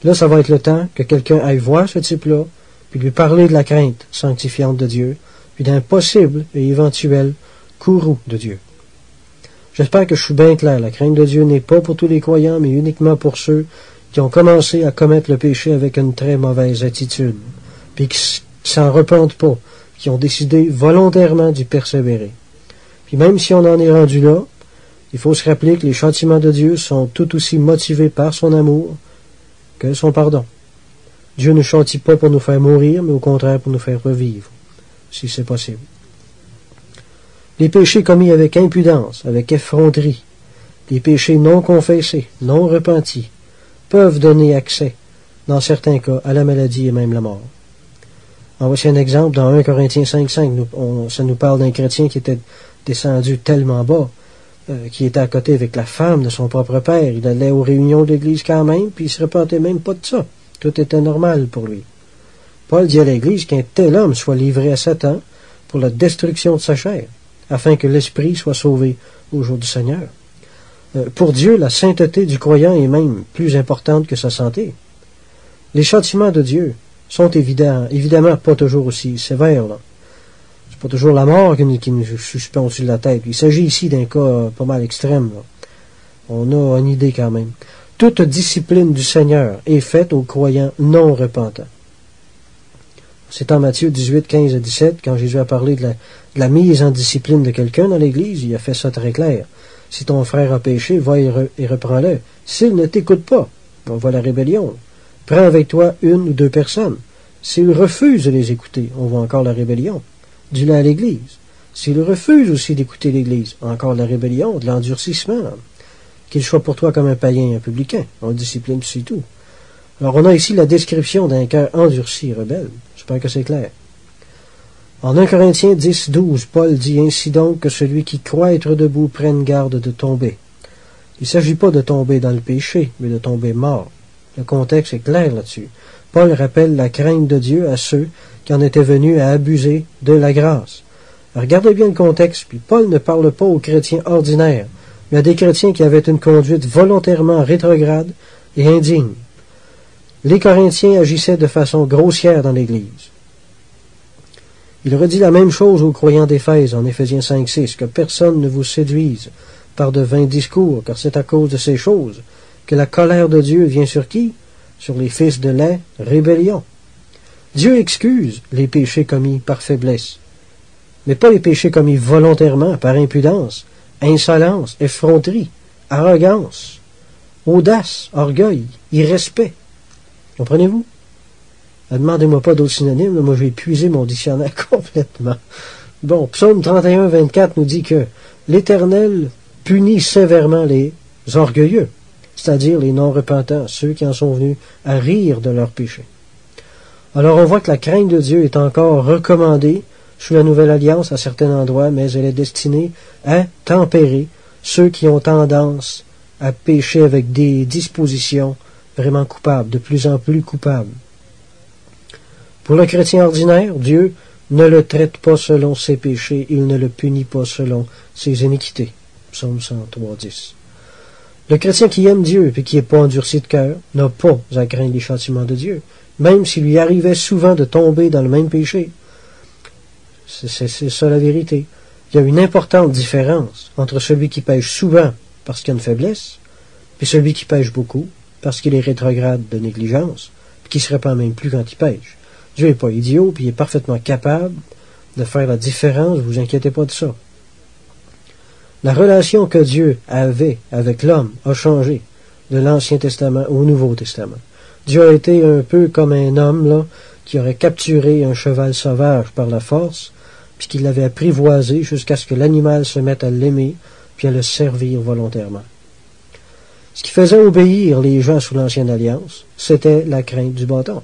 Là, ça va être le temps que quelqu'un aille voir ce type-là, puis lui parler de la crainte sanctifiante de Dieu, puis d'un possible et éventuel courroux de Dieu. J'espère que je suis bien clair. La crainte de Dieu n'est pas pour tous les croyants, mais uniquement pour ceux qui ont commencé à commettre le péché avec une très mauvaise attitude, puis qui s'en repentent pas, qui ont décidé volontairement d'y persévérer. Puis même si on en est rendu là, il faut se rappeler que les châtiments de Dieu sont tout aussi motivés par son amour que son pardon. Dieu ne châtie pas pour nous faire mourir, mais au contraire pour nous faire revivre, si c'est possible. Les péchés commis avec impudence, avec effronterie, les péchés non confessés, non repentis, peuvent donner accès, dans certains cas, à la maladie et même la mort. En voici un exemple dans 1 Corinthiens 5.5. Ça nous parle d'un chrétien qui était descendu tellement bas, qui était à côté avec la femme de son propre père. Il allait aux réunions de l'église quand même, puis il se repentait même pas de ça. Tout était normal pour lui. Paul dit à l'église qu'un tel homme soit livré à Satan pour la destruction de sa chair, afin que l'esprit soit sauvé au jour du Seigneur. Pour Dieu, la sainteté du croyant est même plus importante que sa santé. Les châtiments de Dieu sont évidemment pas toujours aussi sévères. C'est pas toujours la mort qui nous suspend au-dessus de la tête. Il s'agit ici d'un cas pas mal extrême. Là. On a une idée quand même. Toute discipline du Seigneur est faite aux croyants non repentants. C'est en Matthieu 18, 15 à 17, quand Jésus a parlé de la mise en discipline de quelqu'un dans l'Église, il a fait ça très clair. Si ton frère a péché, va et reprends-le. S'il ne t'écoute pas, on voit la rébellion. Prends avec toi une ou deux personnes. S'il refuse de les écouter, on voit encore la rébellion. Dis-le à l'Église. S'il refuse aussi d'écouter l'Église, encore la rébellion, de l'endurcissement. Qu'il soit pour toi comme un païen et un publicain. On discipline, c'est tout. Alors on a ici la description d'un cœur endurci et rebelle. J'espère que c'est clair. En 1 Corinthiens 10, 12, Paul dit ainsi donc que celui qui croit être debout prenne garde de tomber. Il ne s'agit pas de tomber dans le péché, mais de tomber mort. Le contexte est clair là-dessus. Paul rappelle la crainte de Dieu à ceux qui en étaient venus à abuser de la grâce. Regardez bien le contexte, puis Paul ne parle pas aux chrétiens ordinaires, mais à des chrétiens qui avaient une conduite volontairement rétrograde et indigne. Les Corinthiens agissaient de façon grossière dans l'Église. Il redit la même chose aux croyants d'Éphèse en Éphésiens 5, 6, que personne ne vous séduise par de vains discours, car c'est à cause de ces choses que la colère de Dieu vient sur qui? Sur les fils de la rébellion. Dieu excuse les péchés commis par faiblesse, mais pas les péchés commis volontairement, par impudence, insolence, effronterie, arrogance, audace, orgueil, irrespect. Comprenez-vous? Demandez-moi pas d'autres synonymes, moi j'ai épuisé mon dictionnaire complètement. Bon, Psaume 31, 24 nous dit que l'Éternel punit sévèrement les orgueilleux, c'est-à-dire les non-repentants, ceux qui en sont venus à rire de leurs péchés. Alors on voit que la crainte de Dieu est encore recommandée sous la Nouvelle Alliance à certains endroits, mais elle est destinée à tempérer ceux qui ont tendance à pécher avec des dispositions vraiment coupables, de plus en plus coupables. Pour le chrétien ordinaire, Dieu ne le traite pas selon ses péchés, il ne le punit pas selon ses iniquités. Psaume 103, 10. Le chrétien qui aime Dieu et qui n'est pas endurci de cœur n'a pas à craindre les châtiments de Dieu, même s'il lui arrivait souvent de tomber dans le même péché. C'est ça la vérité. Il y a une importante différence entre celui qui pêche souvent parce qu'il a une faiblesse, et celui qui pêche beaucoup parce qu'il est rétrograde de négligence, et qui ne se répand même plus quand il pêche. Dieu n'est pas idiot, puis il est parfaitement capable de faire la différence, vous inquiétez pas de ça. La relation que Dieu avait avec l'homme a changé de l'Ancien Testament au Nouveau Testament. Dieu a été un peu comme un homme là qui aurait capturé un cheval sauvage par la force, puis qu'il l'avait apprivoisé jusqu'à ce que l'animal se mette à l'aimer, puis à le servir volontairement. Ce qui faisait obéir les gens sous l'Ancienne Alliance, c'était la crainte du bâton.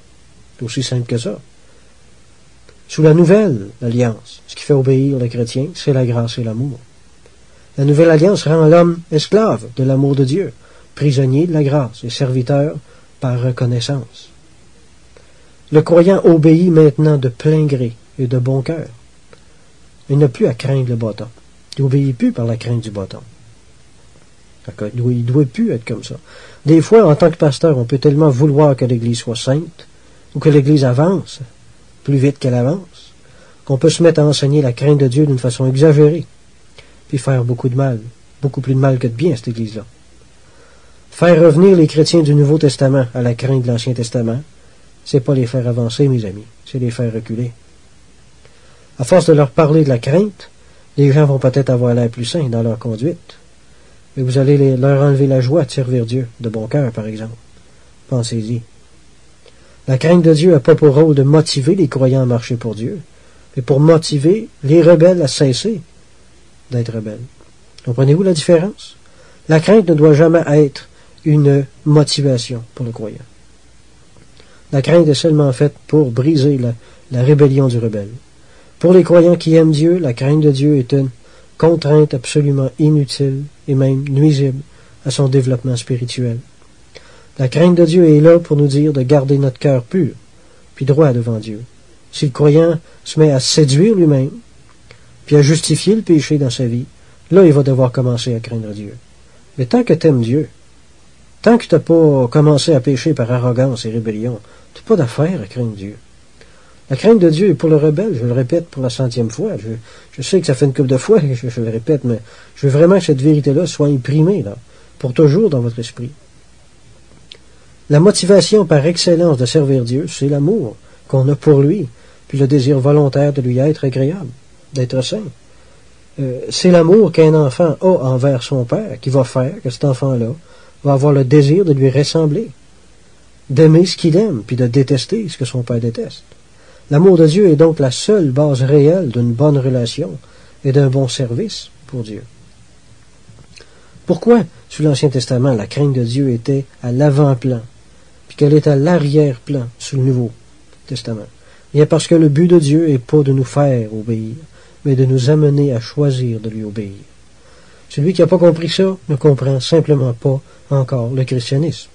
C'est aussi simple que ça. Sous la Nouvelle Alliance, ce qui fait obéir le chrétien, c'est la grâce et l'amour. La Nouvelle Alliance rend l'homme esclave de l'amour de Dieu, prisonnier de la grâce et serviteur par reconnaissance. Le croyant obéit maintenant de plein gré et de bon cœur. Il n'a plus à craindre le bâton. Il n'obéit plus par la crainte du bâton. Il ne doit plus être comme ça. Des fois, en tant que pasteur, on peut tellement vouloir que l'Église soit sainte, ou que l'Église avance plus vite qu'elle avance, qu'on peut se mettre à enseigner la crainte de Dieu d'une façon exagérée, puis faire beaucoup de mal, beaucoup plus de mal que de bien, cette Église-là. Faire revenir les chrétiens du Nouveau Testament à la crainte de l'Ancien Testament, c'est pas les faire avancer, mes amis, c'est les faire reculer. À force de leur parler de la crainte, les gens vont peut-être avoir l'air plus sains dans leur conduite, mais vous allez leur enlever la joie de servir Dieu, de bon cœur, par exemple. Pensez-y. La crainte de Dieu n'a pas pour rôle de motiver les croyants à marcher pour Dieu, mais pour motiver les rebelles à cesser d'être rebelles. Comprenez-vous la différence? La crainte ne doit jamais être une motivation pour le croyant. La crainte est seulement faite pour briser la rébellion du rebelle. Pour les croyants qui aiment Dieu, la crainte de Dieu est une contrainte absolument inutile et même nuisible à son développement spirituel. La crainte de Dieu est là pour nous dire de garder notre cœur pur, puis droit devant Dieu. Si le croyant se met à séduire lui-même, puis à justifier le péché dans sa vie, là il va devoir commencer à craindre Dieu. Mais tant que tu aimes Dieu, tant que tu n'as pas commencé à pécher par arrogance et rébellion, tu n'as pas d'affaire à craindre Dieu. La crainte de Dieu est pour le rebelle, je le répète pour la 100e fois. Je sais que ça fait une couple de fois que je le répète, mais je veux vraiment que cette vérité-là soit imprimée, là, pour toujours dans votre esprit. La motivation par excellence de servir Dieu, c'est l'amour qu'on a pour lui, puis le désir volontaire de lui être agréable, d'être saint. C'est l'amour qu'un enfant a envers son père qui va faire que cet enfant-là va avoir le désir de lui ressembler, d'aimer ce qu'il aime, puis de détester ce que son père déteste. L'amour de Dieu est donc la seule base réelle d'une bonne relation et d'un bon service pour Dieu. Pourquoi, sous l'Ancien Testament, la crainte de Dieu était à l'avant-plan, puis qu'elle est à l'arrière-plan sous le Nouveau Testament. Bien parce que le but de Dieu n'est pas de nous faire obéir, mais de nous amener à choisir de lui obéir. Celui qui n'a pas compris ça ne comprend simplement pas encore le christianisme.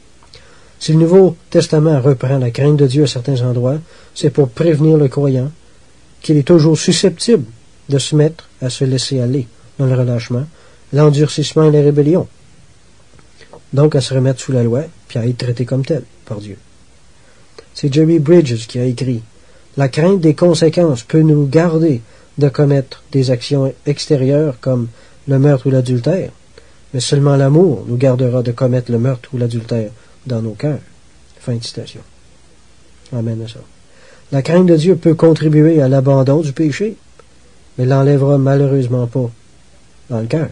Si le Nouveau Testament reprend la crainte de Dieu à certains endroits, c'est pour prévenir le croyant qu'il est toujours susceptible de se mettre à se laisser aller dans le relâchement, l'endurcissement et la rébellion. Donc à se remettre sous la loi, puis à être traité comme tel par Dieu. C'est Jerry Bridges qui a écrit « La crainte des conséquences peut nous garder de commettre des actions extérieures comme le meurtre ou l'adultère, mais seulement l'amour nous gardera de commettre le meurtre ou l'adultère dans nos cœurs. » Fin de citation. Amen à ça. La crainte de Dieu peut contribuer à l'abandon du péché, mais l'enlèvera malheureusement pas dans le cœur.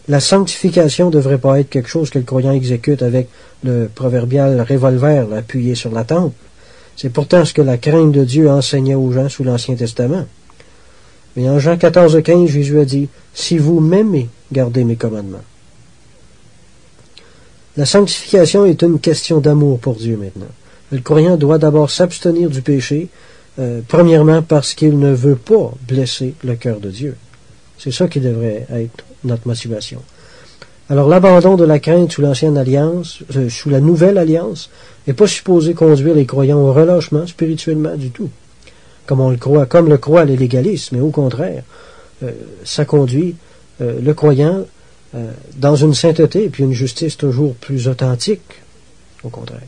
La sanctification ne devrait pas être quelque chose que le croyant exécute avec le proverbial revolver appuyé sur la tempe. C'est pourtant ce que la crainte de Dieu enseignait aux gens sous l'Ancien Testament. Mais en Jean 14,15, Jésus a dit « Si vous m'aimez, gardez mes commandements. » La sanctification est une question d'amour pour Dieu maintenant. Le croyant doit d'abord s'abstenir du péché, premièrement parce qu'il ne veut pas blesser le cœur de Dieu. C'est ça qui devrait être notre motivation. Alors l'abandon de la crainte sous l'ancienne alliance, sous la nouvelle alliance, n'est pas supposé conduire les croyants au relâchement spirituellement du tout, comme le croit les légalistes, mais au contraire, ça conduit le croyant dans une sainteté et puis une justice toujours plus authentique, au contraire.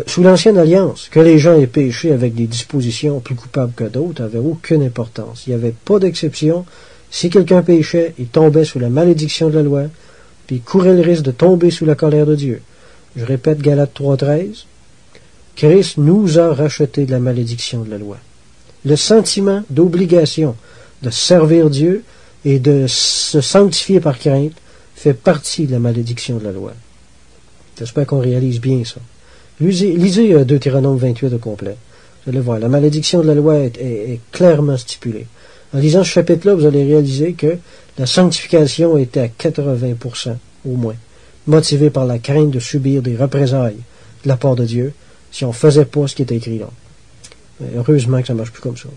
Sous l'ancienne alliance, que les gens aient péché avec des dispositions plus coupables que d'autres n'avait aucune importance. Il n'y avait pas d'exception. Si quelqu'un péchait, il tombait sous la malédiction de la loi, puis il courait le risque de tomber sous la colère de Dieu. Je répète Galates 3,13. Christ nous a racheté de la malédiction de la loi. Le sentiment d'obligation de servir Dieu et de se sanctifier par crainte fait partie de la malédiction de la loi. J'espère qu'on réalise bien ça. Lisez Deutéronome 28 au complet. Vous allez voir, la malédiction de la loi est clairement stipulée. En lisant ce chapitre-là, vous allez réaliser que la sanctification était à 80% au moins, motivée par la crainte de subir des représailles de la part de Dieu si on ne faisait pas ce qui était écrit là. Mais heureusement que ça ne marche plus comme ça.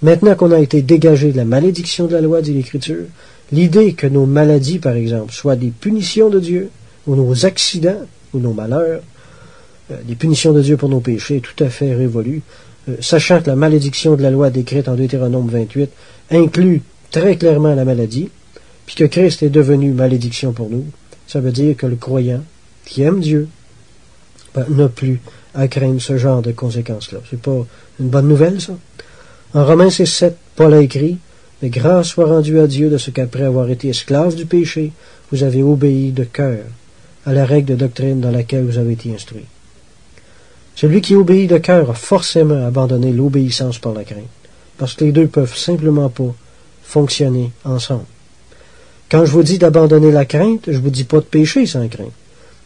Maintenant qu'on a été dégagé de la malédiction de la loi, dit l'Écriture, l'idée que nos maladies, par exemple, soient des punitions de Dieu, ou nos accidents, ou nos malheurs, des punitions de Dieu pour nos péchés, est tout à fait révolue, sachant que la malédiction de la loi décrite en Deutéronome 28 inclut très clairement la maladie, puis que Christ est devenu malédiction pour nous, ça veut dire que le croyant qui aime Dieu n'a plus à craindre ce genre de conséquences-là. C'est pas une bonne nouvelle, ça? En Romains 6,7, Paul a écrit « Mais grâce soit rendue à Dieu de ce qu'après avoir été esclave du péché, vous avez obéi de cœur à la règle de doctrine dans laquelle vous avez été instruit. » Celui qui obéit de cœur a forcément abandonné l'obéissance par la crainte, parce que les deux peuvent simplement pas fonctionner ensemble. Quand je vous dis d'abandonner la crainte, je vous dis pas de pécher sans crainte.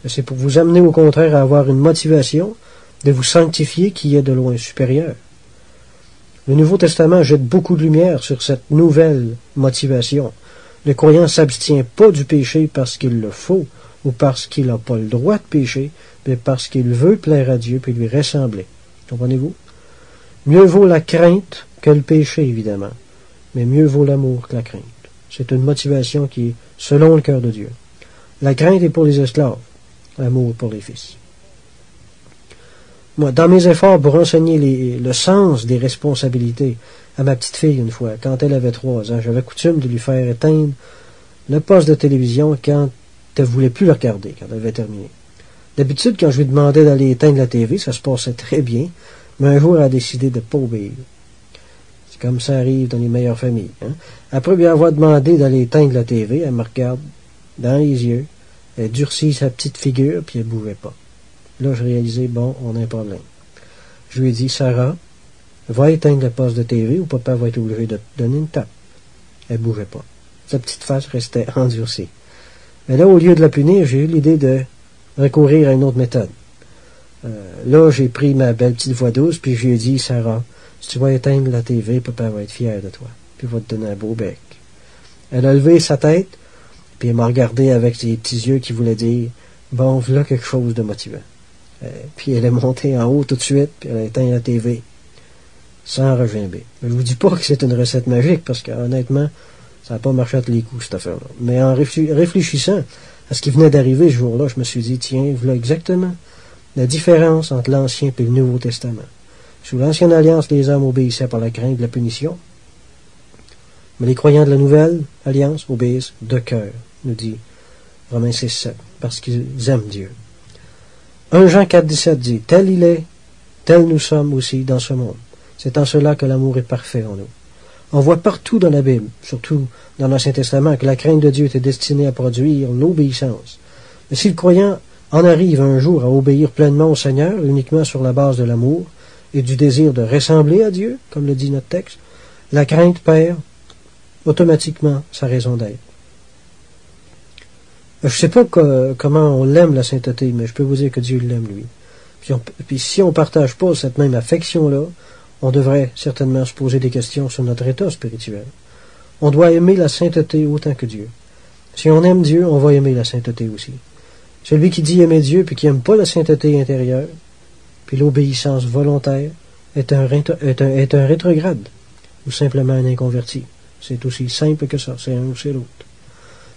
C'est pour vous amener au contraire à avoir une motivation de vous sanctifier qui est de loin supérieure. Le Nouveau Testament jette beaucoup de lumière sur cette nouvelle motivation. Le croyant ne s'abstient pas du péché parce qu'il le faut ou parce qu'il n'a pas le droit de pécher, mais parce qu'il veut plaire à Dieu et lui ressembler. Comprenez-vous? Mieux vaut la crainte que le péché, évidemment, mais mieux vaut l'amour que la crainte. C'est une motivation qui est selon le cœur de Dieu. La crainte est pour les esclaves, l'amour pour les fils. Moi, dans mes efforts pour enseigner le sens des responsabilités à ma petite fille une fois, quand elle avait 3 ans, j'avais coutume de lui faire éteindre le poste de télévision quand elle ne voulait plus le regarder, quand elle avait terminé. D'habitude, quand je lui demandais d'aller éteindre la TV, ça se passait très bien, mais un jour, elle a décidé de ne pas obéir. C'est comme ça arrive dans les meilleures familles. Hein? Après lui avoir demandé d'aller éteindre la TV, elle me regarde dans les yeux, elle durcit sa petite figure, puis elle ne bougeait pas. Là, je réalisais, bon, on a un problème. Je lui ai dit, Sarah, va éteindre le poste de TV ou papa va être obligé de te donner une tape. Elle ne bougeait pas. Sa petite face restait endurcie. Mais là, au lieu de la punir, j'ai eu l'idée de recourir à une autre méthode. Là, j'ai pris ma belle petite voix douce, puis je lui ai dit, Sarah, si tu vas éteindre la TV, papa va être fier de toi, puis il va te donner un beau bec. Elle a levé sa tête, puis elle m'a regardé avec ses petits yeux qui voulaient dire, bon, voilà quelque chose de motivant. Puis elle est montée en haut tout de suite, puis elle a éteint la TV. Sans regimber. Je vous dis pas que c'est une recette magique, parce que honnêtement, ça n'a pas marché à tous les coups, cette affaire-là. Mais en réfléchissant à ce qui venait d'arriver ce jour-là, je me suis dit, tiens, voilà exactement la différence entre l'Ancien et le Nouveau Testament. Sous l'Ancienne Alliance, les hommes obéissaient par la crainte de la punition. Mais les croyants de la Nouvelle Alliance obéissent de cœur, nous dit Romains 6,7, parce qu'ils aiment Dieu. 1 Jean 4,17 dit, tel il est, tel nous sommes aussi dans ce monde. C'est en cela que l'amour est parfait en nous. On voit partout dans la Bible, surtout dans l'Ancien Testament, que la crainte de Dieu était destinée à produire l'obéissance. Mais si le croyant en arrive un jour à obéir pleinement au Seigneur, uniquement sur la base de l'amour et du désir de ressembler à Dieu, comme le dit notre texte, la crainte perd automatiquement sa raison d'être. Je ne sais pas comment on l'aime, la sainteté, mais je peux vous dire que Dieu l'aime, lui. Puis si on ne partage pas cette même affection-là, on devrait certainement se poser des questions sur notre état spirituel. On doit aimer la sainteté autant que Dieu. Si on aime Dieu, on va aimer la sainteté aussi. Celui qui dit aimer Dieu puis qui n'aime pas la sainteté intérieure, puis l'obéissance volontaire, est un rétrograde, ou simplement un inconverti. C'est aussi simple que ça, c'est un ou c'est l'autre.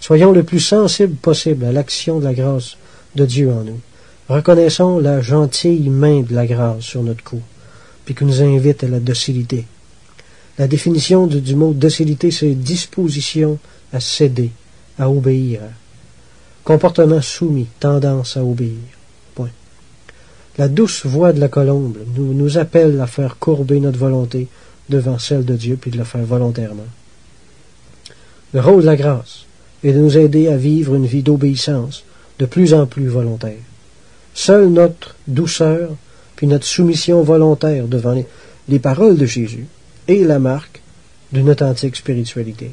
Soyons le plus sensibles possible à l'action de la grâce de Dieu en nous. Reconnaissons la gentille main de la grâce sur notre cou, puis qui nous invite à la docilité. La définition du mot docilité, c'est disposition à céder, à obéir. Comportement soumis, tendance à obéir. Point. La douce voix de la colombe nous appelle à faire courber notre volonté devant celle de Dieu, puis de le faire volontairement. Le rôle de la grâce est de nous aider à vivre une vie d'obéissance de plus en plus volontaire. Seule notre douceur puis notre soumission volontaire devant les paroles de Jésus est la marque d'une authentique spiritualité.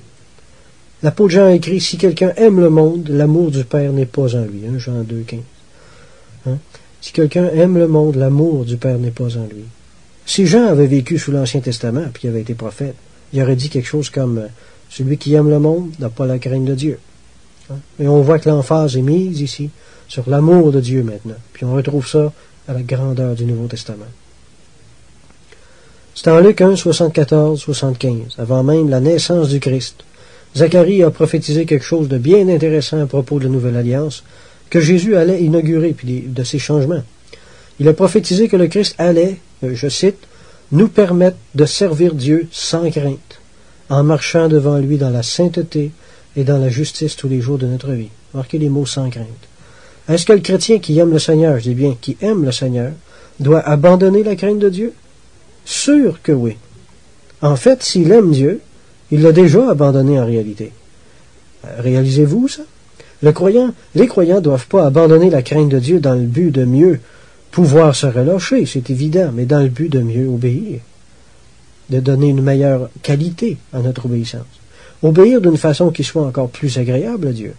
L'apôtre Jean a écrit, si quelqu'un aime le monde, l'amour du Père n'est pas en lui. Jean 2,15. Si quelqu'un aime le monde, l'amour du Père n'est pas en lui. Si Jean avait vécu sous l'Ancien Testament, puis il avait été prophète, il aurait dit quelque chose comme celui qui aime le monde n'a pas la crainte de Dieu. Et on voit que l'emphase est mise ici sur l'amour de Dieu maintenant. Puis on retrouve ça à la grandeur du Nouveau Testament. C'est en Luc 1, 74-75, avant même la naissance du Christ. Zacharie a prophétisé quelque chose de bien intéressant à propos de la Nouvelle Alliance, que Jésus allait inaugurer, puis de ses changements. Il a prophétisé que le Christ allait, je cite, nous permettre de servir Dieu sans crainte, en marchant devant lui dans la sainteté et dans la justice tous les jours de notre vie. Marquez les mots sans crainte. Est-ce que le chrétien qui aime le Seigneur, je dis bien qui aime le Seigneur, doit abandonner la crainte de Dieu? Sûr que oui. En fait, s'il aime Dieu, il l'a déjà abandonné en réalité. Réalisez-vous ça? Les croyants ne doivent pas abandonner la crainte de Dieu dans le but de mieux pouvoir se relâcher, c'est évident, mais dans le but de mieux obéir, de donner une meilleure qualité à notre obéissance. Obéir d'une façon qui soit encore plus agréable à Dieu.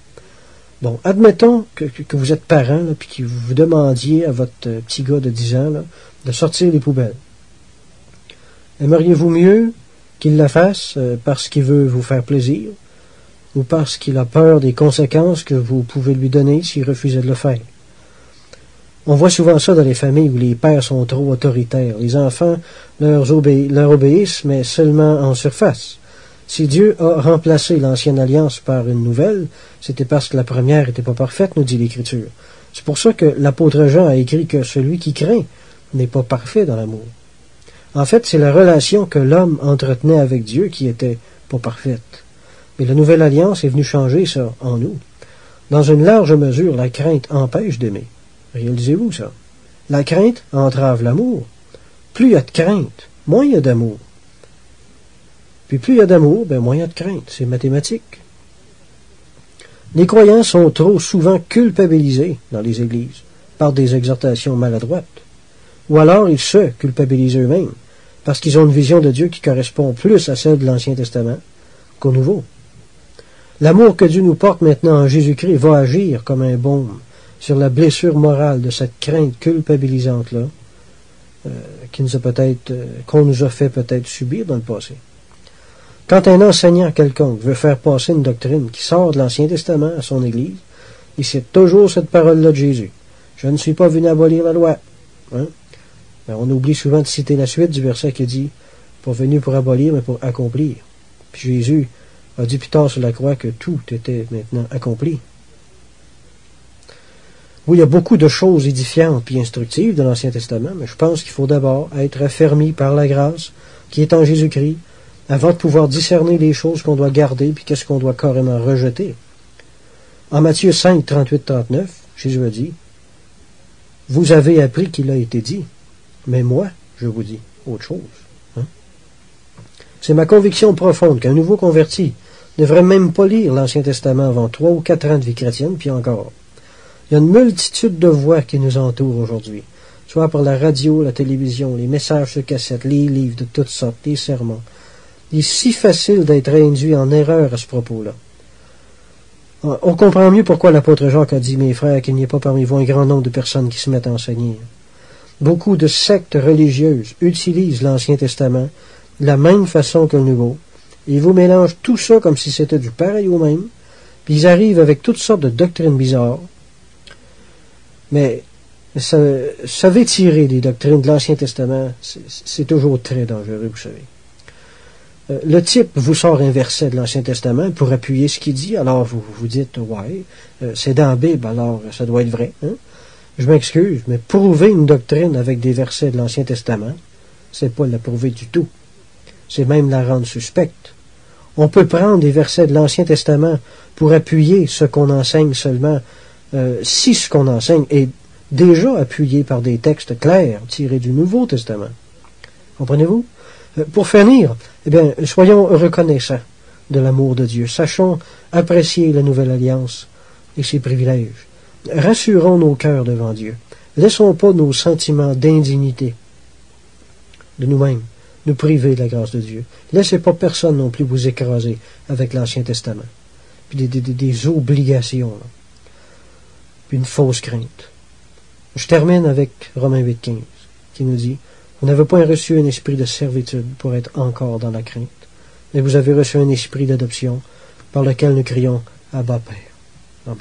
Bon, admettons que vous êtes parent, là, puis que vous demandiez à votre petit gars de 10 ans là, de sortir les poubelles. Aimeriez-vous mieux qu'il le fasse parce qu'il veut vous faire plaisir ou parce qu'il a peur des conséquences que vous pouvez lui donner s'il refusait de le faire? On voit souvent ça dans les familles où les pères sont trop autoritaires. Les enfants leur obéissent, mais seulement en surface. Si Dieu a remplacé l'ancienne alliance par une nouvelle, c'était parce que la première n'était pas parfaite, nous dit l'Écriture. C'est pour ça que l'apôtre Jean a écrit que celui qui craint n'est pas parfait dans l'amour. En fait, c'est la relation que l'homme entretenait avec Dieu qui était pas parfaite. Mais la nouvelle alliance est venue changer ça en nous. Dans une large mesure, la crainte empêche d'aimer. Réalisez-vous ça. La crainte entrave l'amour. Plus il y a de crainte, moins il y a d'amour. Puis plus il y a d'amour, moins il y a de crainte. C'est mathématique. Les croyants sont trop souvent culpabilisés dans les églises par des exhortations maladroites. Ou alors ils se culpabilisent eux-mêmes parce qu'ils ont une vision de Dieu qui correspond plus à celle de l'Ancien Testament qu'au Nouveau. L'amour que Dieu nous porte maintenant en Jésus-Christ va agir comme un baume sur la blessure morale de cette crainte culpabilisante-là qu'on nous a fait peut-être subir dans le passé. Quand un enseignant quelconque veut faire passer une doctrine qui sort de l'Ancien Testament à son Église, il cite toujours cette parole-là de Jésus. Je ne suis pas venu abolir la loi. Hein? Ben, on oublie souvent de citer la suite du verset qui dit « Pas venu pour abolir, mais pour accomplir ». Puis Jésus a dit plus tard sur la croix que tout était maintenant accompli. Oui, il y a beaucoup de choses édifiantes et instructives dans l'Ancien Testament, mais je pense qu'il faut d'abord être affermi par la grâce qui est en Jésus-Christ avant de pouvoir discerner les choses qu'on doit garder puis qu'est-ce qu'on doit carrément rejeter. En Matthieu 5, 38-39, Jésus a dit « Vous avez appris qu'il a été dit, mais moi, je vous dis autre chose. Hein? » C'est ma conviction profonde qu'un nouveau converti ne devrait même pas lire l'Ancien Testament avant 3 ou 4 ans de vie chrétienne, puis encore. Il y a une multitude de voix qui nous entourent aujourd'hui, soit par la radio, la télévision, les messages sur cassette, les livres de toutes sortes, les sermons. Il est si facile d'être induit en erreur à ce propos-là. On comprend mieux pourquoi l'apôtre Jacques a dit, mes frères, qu'il n'y ait pas parmi vous un grand nombre de personnes qui se mettent à enseigner. Beaucoup de sectes religieuses utilisent l'Ancien Testament de la même façon que le Nouveau. Ils vous mélangent tout ça comme si c'était du pareil au même, puis ils arrivent avec toutes sortes de doctrines bizarres. Mais savez tirer des doctrines de l'Ancien Testament, c'est toujours très dangereux, vous savez. Le type vous sort un verset de l'Ancien Testament pour appuyer ce qu'il dit, alors vous vous dites, ouais, c'est dans la Bible, alors ça doit être vrai. Hein? Je m'excuse, mais prouver une doctrine avec des versets de l'Ancien Testament, c'est pas la prouver du tout. C'est même la rendre suspecte. On peut prendre des versets de l'Ancien Testament pour appuyer ce qu'on enseigne seulement, si ce qu'on enseigne est déjà appuyé par des textes clairs tirés du Nouveau Testament. Comprenez-vous? Pour finir, eh bien, soyons reconnaissants de l'amour de Dieu. Sachons apprécier la nouvelle alliance et ses privilèges. Rassurons nos cœurs devant Dieu. Laissons pas nos sentiments d'indignité de nous-mêmes nous priver de la grâce de Dieu. Laissez pas personne non plus vous écraser avec l'Ancien Testament. Puis des obligations. Là. Puis une fausse crainte. Je termine avec Romains 8,15 qui nous dit « Vous n'avez pas reçu un esprit de servitude pour être encore dans la crainte, mais vous avez reçu un esprit d'adoption par lequel nous crions « Abba Père ». Amen.